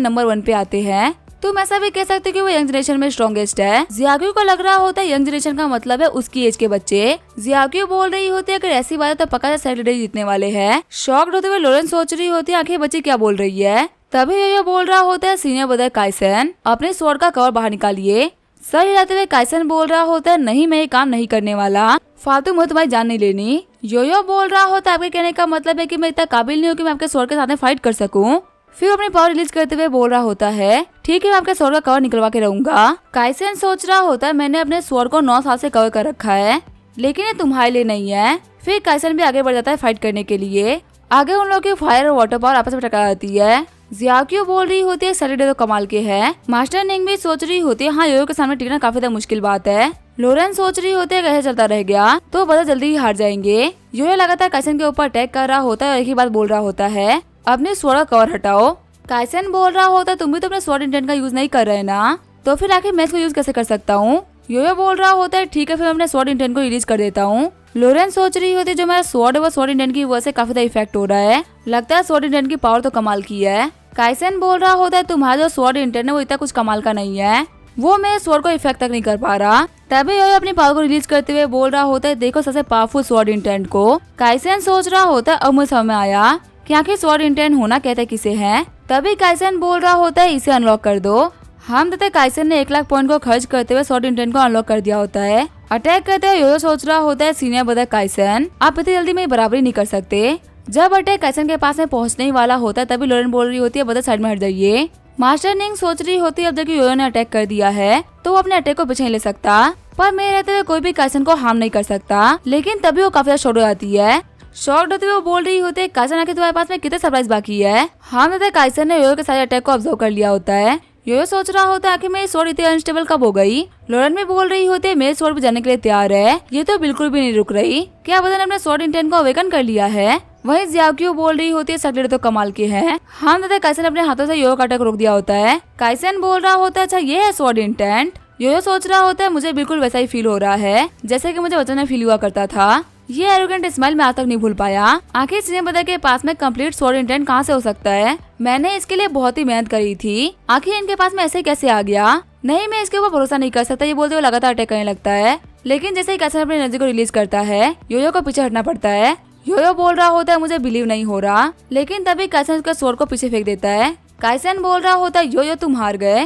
नंबर 1 पे आते हैं, तुम ऐसा भी कह सकते हो कि वो यंग जनरेशन में स्ट्रॉन्गेस्ट है। जियाक्यू को लग रहा होता है यंग जनरेशन का मतलब है उसकी एज के बच्चे। जियाक्यू बोल रही होती है अगर ऐसी बात है तो पक्का सैटरडे जीतने वाले हैं। शॉक्ड होते हुए लोरेन सोच रही होती है आखिर बच्ची क्या बोल रही है। तभी योयो बोल रहा होता है सीनियर ब्रदर काइसन अपने स्वॉर्ड का कवर बाहर निकालिए। सर हिलाते हुए काइसन बोल रहा होता है नहीं मैं ये काम नहीं करने वाला, फालतू मुझे तुम्हारी जान नहीं लेनी। योयो बोल रहा होता है आपके कहने का मतलब है कि मैं इतना काबिल नहीं हूँ कि मैं आपके स्वॉर्ड के साथ में फाइट कर सकूं। फिर अपनी पावर रिलीज करते हुए बोल रहा होता है ठीक है मैं आपके स्वॉर्ड का कवर निकलवा के रहूंगा। काइसन सोच रहा होता है मैंने अपने स्वॉर्ड को 9 साल से कवर कर रखा है लेकिन ये तुम्हारे लिए नहीं है। फिर काइसन भी आगे बढ़ जाता है फाइट करने के लिए। आगे उन लोगों की फायर और वाटर पावर आपस में टकरा जाती है। जियाक्यू बोल रही होती है सैटरडे तो कमाल के है। मास्टर निंग भी सोच रही होती है हाँ योयो के सामने टिकना काफी मुश्किल बात है। लोरेन सोच रही होती है कैसे चलता रह गया तो बदल जल्दी ही हार जाएंगे। योयो लगातार काइसन के ऊपर अटैक कर रहा होता है और एक ही बात बोल रहा होता है अपने स्वॉर्ड का कवर हटाओ। काइसन बोल रहा होता है तुम भी तो अपने स्वॉर्ड इंटेंट का यूज नहीं कर रहे ना, तो फिर आखिर मैं इसको यूज कैसे कर सकता हूँ। योयो बोल रहा होता है ठीक है फिर मैं अपने स्वॉर्ड इंटेंट को रिलीज कर देता हूँ। लोरेन सोच रही होती है जो मेरा स्वॉर्ड है वो स्वॉर्ड इंटेंट की वजह से काफी इफेक्ट हो रहा है, लगता है स्वॉर्ड इंटेंट की पावर तो कमाल की है। काइसन बोल रहा होता है तुम्हारा जो स्वॉर्ड इंटेंट है वो इतना कुछ कमाल का नहीं है, वो मेरे स्वॉर्ड को इफेक्ट तक नहीं कर पा रहा। तभी योयो अपनी पावर को रिलीज करते हुए बोल रहा होता है देखो सबसे पावरफुल स्वॉर्ड इंटेंट को। काइसन सोच रहा होता है अब मुझे समझ में आया कि आखिर स्वॉर्ड इंटेंट होना कहते किसे है। तभी काइसन बोल रहा होता है इसे अनलॉक कर दो। हम तथा काइसन ने 1 लाख पॉइंट को खर्च करते हुए स्वॉर्ड इंटेंट को अनलॉक कर दिया होता है। अटैक करते हुए योयो सोच रहा होता है सीनियर ब्रदर काइसन आप इतनी जल्दी मेरी बराबरी नहीं कर सकते। जब अटैक काइसन के पास में पहुंचने ही वाला होता है तभी लोरेन बोल रही होती है ब्रदर साइड में हट जाइए। मास्टर निंग सोच रही होती है अब जबकि योयो ने अटैक कर दिया है तो वो अपने अटैक को पीछे नहीं ले सकता, पर मेरे रहते हुए कोई भी काइसन को हार्म नहीं कर सकता। लेकिन तभी वो काफी शॉर्ट हो जाती है। शॉक्ड होते हुए वो बोल रही होती है काइसन आखिर तुम्हारे पास में कितने सरप्राइज बाकी है। हम काइसन ने योयो के सारे अटैक को ऑब्जर्व कर लिया होता है। योयो सोच रहा होता है आखिर मेरी स्वॉर्ड इतनी अनस्टेबल कब हो गई। लोरेन भी बोल रही होती है मेरे स्वॉर्ड भी जाने के लिए तैयार है, ये तो बिल्कुल भी नहीं रुक रही, क्या बदन ने अपने स्वॉर्ड इंटेंट को अवेकन कर लिया है। वहीं जियाक्यू बोल रही होती है सैटरडे तो कमाल के हैं। हम काइसन अपने हाथों से योयो का अटैक रोक दिया होता है। काइसन बोल रहा होता है अच्छा ये है स्वॉर्ड इंटेंट। योयो सोच रहा होता है मुझे बिल्कुल वैसा ही फील हो रहा है जैसे कि मुझे बचपन में फील हुआ करता था। ये एरोगेंट स्माइल मैं आज तक नहीं भूल पाया। आखिर सीनियर ब्रदर के पास में कंप्लीट स्वॉर्ड इंटेंट कहाँ से हो सकता है, मैंने इसके लिए बहुत ही मेहनत करी थी, आखिर इनके पास में ऐसे कैसे आ गया। नहीं मैं इसके ऊपर भरोसा नहीं कर सकता, ये बोलते हुए लगातार अटैक करने लगता है। लेकिन जैसे ही काइसन अपनी एनर्जी को रिलीज करता है योयो को पीछे हटना पड़ता है। योयो बोल रहा होता है मुझे बिलीव नहीं हो रहा, लेकिन तभी काइसन उसका स्वॉर्ड को पीछे फेंक देता है। काइसन बोल रहा होता है योयो तुम हार गए।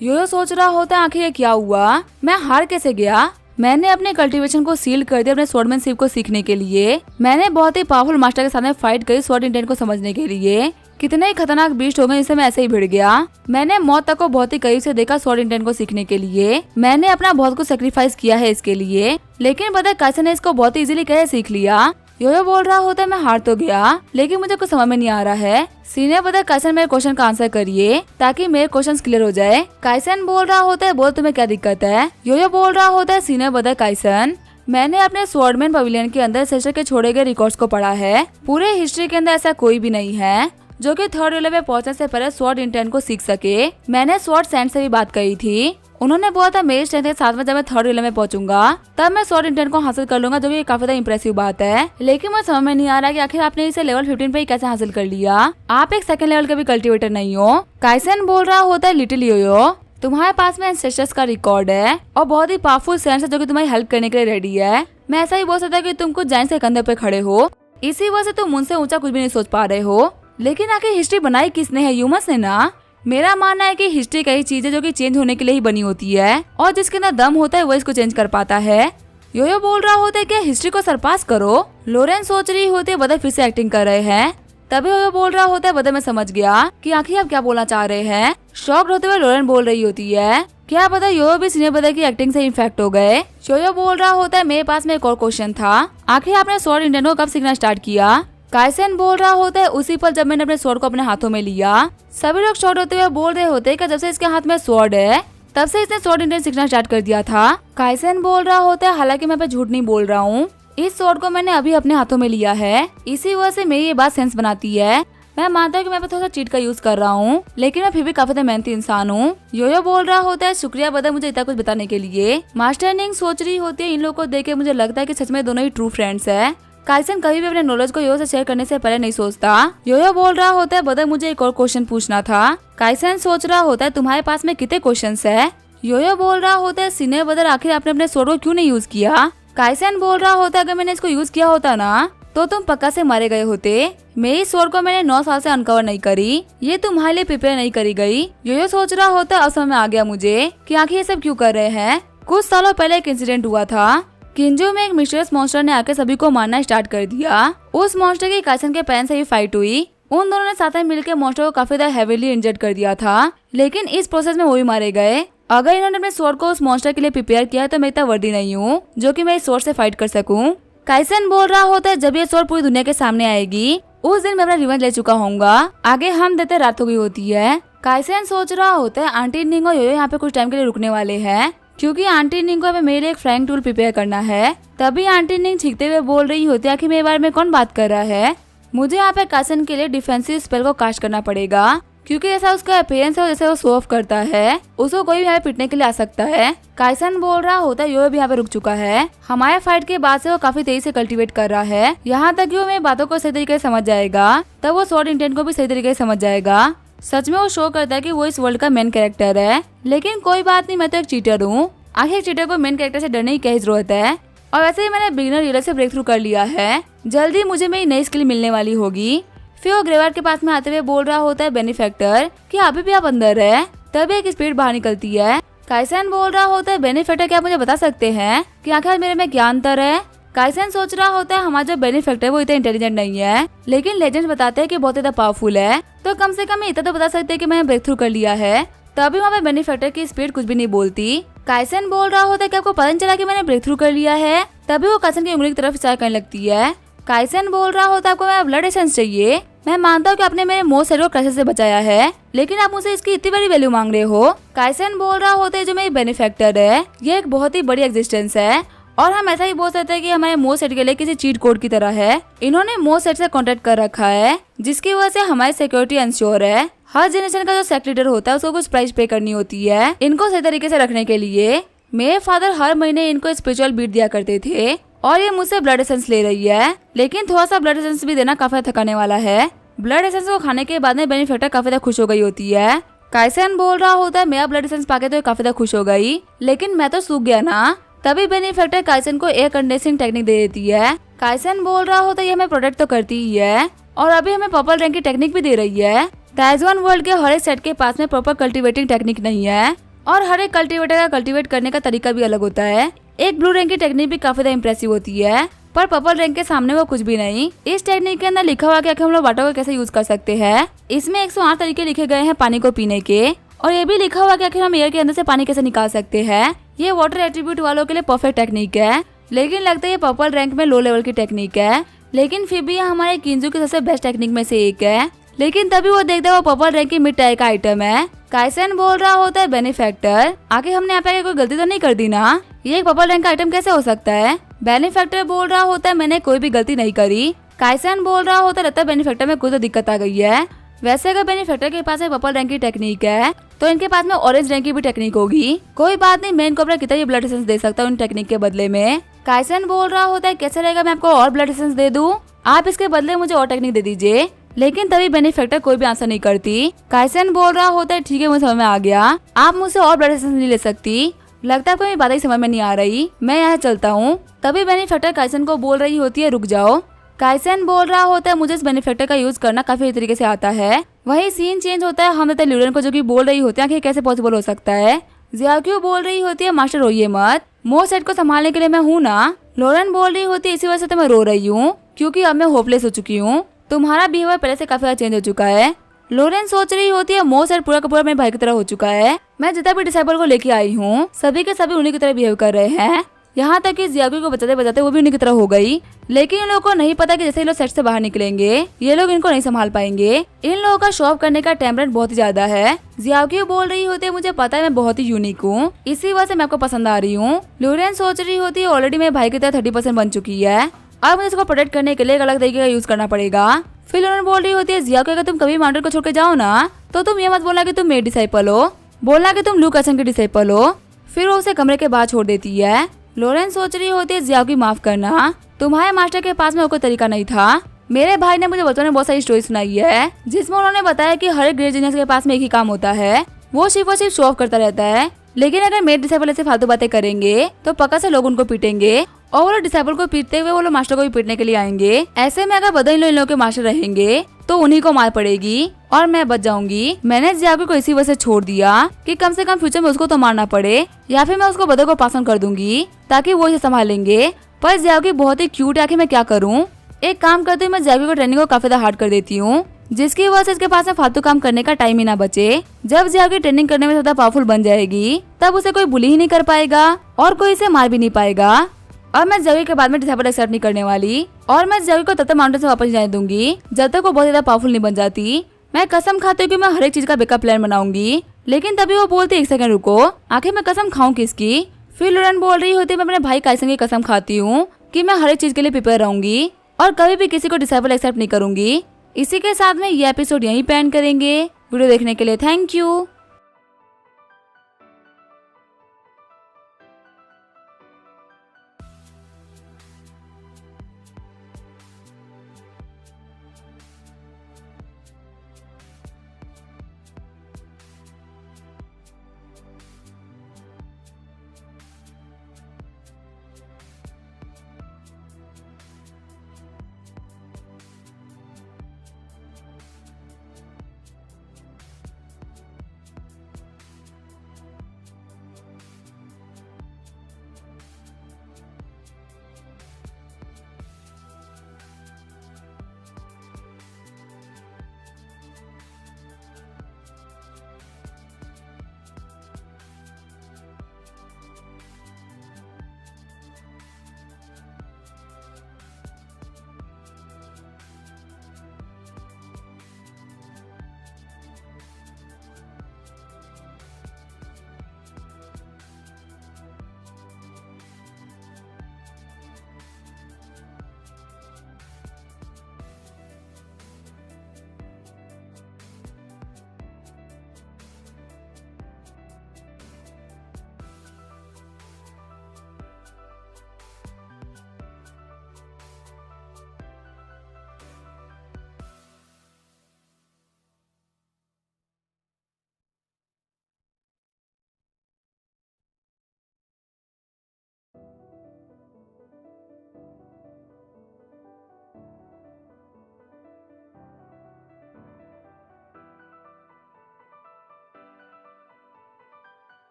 योयो सोच रहा होता है आखिर ये क्या हुआ, मैं हार कैसे गया। मैंने अपने कल्टीवेशन को सील कर दिया अपने स्वॉर्डमैनशिप को सीखने के लिए। मैंने बहुत ही पावरफुल मास्टर के सामने फाइट करी स्वॉर्ड इंटेंट को समझने के लिए। कितने ही खतरनाक बीस्ट हो गए जिससे मैं ऐसे ही भिड़ गया। मैंने मौत तक को बहुत ही करीब से देखा स्वॉर्ड इंटेंट को सीखने के लिए। मैंने अपना बहुत कुछ सेक्रीफाइस किया है इसके लिए, लेकिन पता है काइसन ने इसको बहुत ही इजीली कैसे सीख लिया। योयो बोल रहा होता है मैं हार तो गया लेकिन मुझे कुछ समझ में नहीं आ रहा है। सीनियर ब्रदर काइसन मेरे क्वेश्चन का आंसर करिए ताकि मेरे क्वेश्चंस क्लियर हो जाए। काइसन बोल रहा होता है बोल तुम्हें क्या दिक्कत है। योयो बोल रहा होता है सीनियर ब्रदर काइसन मैंने अपने स्वॉर्डमैन पवेलियन के अंदर सिस्टर के छोड़े गए रिकॉर्ड्स को पढ़ा है। पूरे हिस्ट्री के अंदर ऐसा कोई भी नहीं है जो कि 3rd लेवल में पहुंचने से पहले स्वॉर्ड इंटेंट को सीख सके। मैंने स्वॉर्ड सैंड से भी बात करी थी, उन्होंने बोला था मेरी स्ट्रेंथ के साथ में जब मैं 3rd लेवल में पहुंचूंगा तब मैं स्वॉर्ड इंटेंट को हासिल कर लूंगा, जो कि काफी इंप्रेसिव बात है। लेकिन मुझे समझ में नहीं आ रहा कि आखिर आपने इसे लेवल 15 पे ही कैसे हासिल कर लिया। आप एक 2nd लेवल के भी कल्टीवेटर नहीं हो। काइसन बोल रहा होता है लिटिल योयो तुम्हारे पास में एंसेस्टर्स का रिकॉर्ड है और बहुत ही पावरफुल सेंस है जो कि तुम्हारी हेल्प करने के लिए रेडी है। मैं ऐसा ही बोल सकता कि तुम कुछ जायंट्स के कंधे पे खड़े हो, इसी वजह से तुम उनसे ऊंचा कुछ भी नहीं सोच पा रहे हो। लेकिन आखिर हिस्ट्री बनाई किसने है, ह्यूमंस ने ना। मेरा मानना है कि हिस्ट्री कई चीज है जो कि चेंज होने के लिए ही बनी होती है और जिसके अंदर दम होता है वो इसको चेंज कर पाता है। योयो बोल रहा होता है कि हिस्ट्री को सरपास करो। लोरेन सोच रही होती है बदर फिर से एक्टिंग कर रहे हैं। तभी योयो बोल रहा होता है बदर मैं समझ गया कि आखिर आप क्या बोलना चाह रहे हैं। शॉक्ड होते हुए लोरेन बोल रही होती है क्या पता यो भी सीनियर ब्रदर की एक्टिंग से इन्फेक्ट हो गए। यो बोल रहा होता है मेरे पास में एक और क्वेश्चन था, आखिर आपने स्वॉर्ड इंडियन को कब सीखना स्टार्ट किया। काइसन बोल रहा होता है उसी पल जब मैंने अपने स्वॉर्ड को अपने हाथों में लिया। सभी लोग शॉर्ट होते हुए बोल रहे होते हैं कि जब से इसके हाथ में स्वॉर्ड है तब से इसने स्वॉर्ड इंडियन सीखना स्टार्ट कर दिया था। काइसन बोल रहा होता है हालांकि मैं पे झूठ नहीं बोल रहा हूँ, इस स्वॉर्ड को मैंने अभी अपने हाथों में लिया है, इसी वजह से मेरी ये बात सेंस बनाती है। मैं मानता हूँ कि मैं थोड़ा सा चीट का यूज कर रहा हूँ, लेकिन मैं फिर भी काफी मेहनती इंसान हूँ। यो बोल रहा होता है शुक्रिया ब्रदर मुझे इतना कुछ बताने के लिए। मास्टर निंग सोच रही होती है इन लोगों को देख के मुझे लगता है कि सच में दोनों ही ट्रू फ्रेंड्स है। काइसन कभी भी अपने नॉलेज को यो से शेयर करने से पहले नहीं सोचता। यो बोल रहा होता है ब्रदर मुझे एक और क्वेश्चन पूछना था। काइसन सोच रहा होता है तुम्हारे पास में कितने क्वेश्चंस है। यो बोल रहा होता है सीनियर ब्रदर आखिर आपने अपने स्वॉर्ड को क्यों नहीं यूज किया। काइसन बोल रहा होता है अगर मैंने इसको यूज किया होता ना तो तुम पक्का से मारे गए होते। मेरी स्वॉर्ड को मैंने 9 साल से अनकवर नहीं करी, ये तुम्हारे लिए प्रिपेयर नहीं करी गई। यो सोच रहा होता है अब समझ में आ गया मुझे कि आखिर ये सब क्यों कर रहे हैं। कुछ सालों पहले एक इंसिडेंट हुआ था, किंजो में एक मिस्टीरियस मॉन्स्टर ने आकर सभी को मारना स्टार्ट कर दिया। उस मॉन्स्टर की काइसन के पेरेंट्स से ही फाइट हुई, उन दोनों ने साथ में मिलकर मॉन्स्टर को काफी ज्यादा हेवीली इंजर्ड कर दिया था, लेकिन इस प्रोसेस में वो भी मारे गए। अगर इन्होंने अपने स्वॉर्ड को उस मॉन्स्टर के लिए प्रिपेयर किया है तो मैं इतना वर्दी नहीं हूँ जो कि मैं इस स्वॉर्ड से फाइट कर सकूं। काइसन बोल रहा होता है जब ये स्वॉर्ड पूरी दुनिया के सामने आएगी उस दिन मैं अपना रिवेंज ले चुका होऊंगा। आगे हम देते रात हो गई होती है। काइसन सोच रहा होता है आंटी निंग और यो यहाँ पे कुछ टाइम के लिए रुकने वाले हैं, क्योंकि आंटी निंग को मेरे लिए एक फ्राइंग टूल प्रिपेयर करना है। तभी आंटी निंग छींकते हुए बोल रही होती है कि मेरे बारे में कौन बात कर रहा है। मुझे यहाँ पे काइसन के लिए डिफेंसिव स्पेल को कास्ट करना पड़ेगा, क्योंकि जैसा उसका अपीयरेंस है और जैसे वो शो ऑफ करता है उसको कोई भी यहाँ पे पिटने के लिए आ सकता है। काइसन बोल रहा होता है यो भी यहाँ पे रुक चुका है। हमारे फाइट के बाद से वो काफी तेजी से कल्टीवेट कर रहा है, यहाँ तक कि वो मेरी बातों को सही तरीके से समझ जाएगा, तब वो स्वॉर्ड इंटेंट को भी सही तरीके से समझ जाएगा। सच में वो शो करता है कि वो इस वर्ल्ड का मेन कैरेक्टर है, लेकिन कोई बात नहीं मैं तो एक चीटर हूँ। आखिर चीटर को मेन कैरेक्टर से डरने की क्या जरूरत है। और वैसे ही मैंने बिगिनर हीरो से ब्रेक थ्रू कर लिया है, जल्दी मुझे मेरी नई स्किल मिलने वाली होगी। फिर वो ग्रेवार्ड के पास में आते हुए बोल रहा होता है बेनिफैक्टर कि अभी भी आप अंदर है। तभी एक स्पीड बाहर निकलती है। काइसन बोल रहा होता है बेनिफैक्टर क्या आप मुझे बता सकते हैं कि आखिर मेरे में क्या अंतर है। काइसन सोच रहा होता है हमारा जो बेनिफैक्टर है वो इतना इंटेलिजेंट नहीं है, लेकिन लेजेंड्स बताते हैं कि बहुत ज्यादा पावरफुल है, तो कम से कम इतना तो बता सकते हैं कि मैंने ब्रेक थ्रू कर लिया है। तभी वहाँ पे बेनिफैक्टर की स्पीड कुछ भी नहीं बोलती। काइसन बोल रहा होता है कि आपको पता नहीं चला कि मैंने ब्रेक थ्रू कर लिया है। तभी वो काइसन की उंगली की तरफ इशारा करने लगती है। काइसन बोल रहा होता है आपको मेरा ब्लड एसेंस चाहिए। मैं मानता हूँ कि आपने मेरे मोस्ट सेट को क्रैश से बचाया है, लेकिन आप मुझसे इसकी इतनी बड़ी वैल्यू मांग रहे हो। काइसन बोल रहा होता है जो मेरी बेनिफैक्टर है ये एक बहुत ही बड़ी एग्जिस्टेंस है, और हम ऐसा ही बोल सकते हैं कि हमारे मोस्ट सेट के लिए किसी चीट कोड की तरह है। इन्होंने मोस्ट सेट से कॉन्टेक्ट कर रखा है, जिसकी वजह से हमारी सिक्योरिटी इंश्योर है। हर जनरेशन का जो सेक्रेटर होता है उसको कुछ प्राइस पे करनी होती है इनको सही तरीके से रखने के लिए। मेरे फादर हर महीने इनको स्पिरिचुअल बीट दिया करते थे, और ये मुझसे ब्लड एसेंस ले रही है, लेकिन थोड़ा सा ब्लड एसेंस भी देना काफी थकाने वाला है। ब्लड एसेंस को खाने के बाद में बेनिफैक्टर काफी ज्यादा खुश हो गई होती है। काइसन बोल रहा होता है मेरा ब्लड एसेंस पाके तो काफी ज्यादा खुश हो गई, लेकिन मैं तो सूख गया ना। तभी बेनिफैक्टर काइसन को एयर कंडीशनिंग टेक्निक दे देती है। काइसन बोल रहा होता है ये हमें प्रोटेक्ट तो करती ही है, और अभी हमें पर्पल रैंक की टेक्निक भी दे रही है। ताइज़वान वर्ल्ड के हर एक सेट के पास में प्रॉपर कल्टीवेटिंग टेक्निक नहीं है, और हर एक कल्टीवेटर का कल्टीवेट करने का तरीका भी अलग होता है। एक ब्लू रैंक की टेक्निक भी काफी ज्यादा इंप्रेसिव होती है, पर पर्पल रैंक के सामने वो कुछ भी नहीं। इस टेक्निक के अंदर लिखा हुआ कि हम लोग वाटर को कैसे यूज कर सकते हैं। इसमें 108 तरीके लिखे गए हैं पानी को पीने के, और ये भी लिखा हुआ कि हम एयर के अंदर से पानी कैसे निकाल सकते हैं। ये वाटर एट्रीब्यूट वालों के लिए परफेक्ट टेक्निक है, लेकिन लगता है ये पर्पल रैंक में लो लेवल की टेक्निक है, लेकिन फिर भी यह हमारे किंजू की सबसे बेस्ट टेक्निक में से एक है। लेकिन तभी वो देखता है वो पर्पल रैंक की मिड टायर का आइटम है। काइसन बोल रहा होता है बेनिफैक्टर आगे हमने यहाँ पे कोई गलती तो नहीं कर दी ना, ये एक पर्पल रैंक का आइटम कैसे हो सकता है। बेनिफैक्टर बोल रहा होता है मैंने कोई भी गलती नहीं करी। काइसन बोल रहा होता है लगता है बेनिफैक्टर में कुछ तो दिक्कत आ गई है। वैसे अगर बेनिफैक्टर के पास पर्पल रैंक की टेक्निक है तो इनके पास में ऑरेंज रैंक की भी टेक्निक होगी। कोई बात नहीं, मैं इनको अपना कितना ब्लड एसेंस दे सकता हूँ उन टेक्निक के बदले में। काइसन बोल रहा होता है कैसे रहेगा मैं आपको और ब्लड एसेंस दे दूं, आप इसके बदले मुझे और टेक्निक दे दीजिए। लेकिन तभी बेनिफैक्टर कोई भी आंसर नहीं करती। काइसन बोल रहा होता है ठीक है मुझे समझ में आ गया, आप मुझसे और ब्लड एसेंस नहीं ले सकती। लगता है आपको मेरी बात ही समझ में नहीं आ रही, मैं यहाँ चलता हूँ। तभी बेनिफैक्टर काइसन को बोल रही होती है रुक जाओ। काइसन बोल रहा होता है मुझे इस बेनिफैक्टर का यूज करना काफी तरीके से आता है। वही सीन चेंज होता है, हम देते हैं ल्यूरन को जो कि बोल रही होती है कि कैसे पॉसिबल हो सकता है। ज़ियाक्यू बोल रही होती है मास्टर रोइए मत, मोस्ट सेट को संभालने के लिए मैं हूँ ना। लोरन बोल रही होती है इसी वजह से तो मैं रो रही हूँ, क्योंकि अब मैं होपलेस हो चुकी हूँ। तुम्हारा बिहेवियर पहले से काफी चेंज हो चुका है। लोरेन सोच रही होती है मो सेट पूरा का पूरा मेरे भाई की तरह हो चुका है। मैं जितना भी डिसाइबल को लेके आई हूँ सभी के सभी उन्हीं की तरह बिहेव कर रहे हैं। यहाँ तक कि जियागी को बचाते बचाते वो भी उन्हीं की तरह हो गई। लेकिन इन लोगों को नहीं पता कि जैसे ये लोग सेट से बाहर निकलेंगे ये लोग इनको नहीं संभाल पाएंगे। इन लोगों का शो ऑफ करने का टेम्परेट बहुत ही ज्यादा है। जियागी बोल रही होती है मुझे पता है मैं बहुत ही यूनिक हूँ, इसी वजह से मैं आपको पसंद आ रही हूँ। लोरेन सोच रही होती है ऑलरेडी मेरे भाई की तरह 30% बन चुकी है, अब मुझे इसको प्रोटेक्ट करने के लिए एक अलग तरीके का यूज करना पड़ेगा। फिर लोरेन बोल रही होती है जिया को अगर तुम कभी माउंटेन को छोड़ के जाओ ना तो तुम ये मत बोलना कि तुम मेरी डिसाइपल हो, बोलना कि तुम लू कैसन की डिसाइपल हो। फिर वो उसे कमरे के बाहर छोड़ देती है। लोरेन सोच रही होती है जिया की माफ करना, तुम्हारे मास्टर के पास में कोई तरीका नहीं था। मेरे भाई ने मुझे बचपन में बहुत सारी स्टोरी सुनाई है जिसमें उन्होंने बताया कि हर एक ग्रेट जीनियस के पास में एक ही काम होता है, वो सिर्फ और सिर्फ शो ऑफ करता रहता है। लेकिन अगर मेरे डिसाइपल ऐसे फालतू बातें करेंगे तो पक्का से लोग उनको पीटेंगे और वो लोग डिसाइपल को पीटते हुए वो लोग मास्टर को भी पीटने के लिए आएंगे। ऐसे में अगर बदल इन लोगों के मास्टर रहेंगे तो उन्हीं को मार पड़ेगी और मैं बच जाऊंगी। मैंने जियागी को इसी वजह से छोड़ दिया कि कम से कम फ्यूचर में उसको तो मारना पड़े या फिर मैं उसको बदल को पास ऑन कर दूंगी ताकि वो इसे संभालेंगे। पर जियागी बहुत ही क्यूट है, आखिर मैं क्या करूँ। एक काम करती हूँ मैं जियागी को ट्रेनिंग को काफी ज्यादा हार्ड कर देती हूँ जिसकी वजह से इसके पास में फालतू काम करने का टाइम ही ना बचे। जब जियागी ट्रेनिंग करने में ज्यादा पावरफुल बन जाएगी तब उसे कोई बुली ही नहीं कर पाएगा और कोई इसे मार भी नहीं पाएगा। और मैं जियागी के बाद में डिसाइपल एक्सेप्ट नहीं करने वाली और मैं जियागी को तब तक माउंटेन से वापस जाने दूंगी जब तक वो बहुत ज्यादा पावरफुल नहीं बन जाती। मैं कसम खाती हूँ कि मैं हर एक चीज का बैकअप प्लान बनाऊंगी। लेकिन तभी वो बोलती 1 सेकंड रुको, आखिर मैं कसम खाऊं किसकी। फिर लोरेन बोल रही होती मैं अपने भाई काइसन की कसम खाती हूँ कि मैं हर एक चीज के लिए प्रिपेयर रहूंगी और कभी भी किसी को डिसाइपल एक्सेप्ट नहीं करूंगी। इसी के साथ में ये एपिसोड यहीं पे एंड करेंगे। वीडियो देखने के लिए थैंक यू।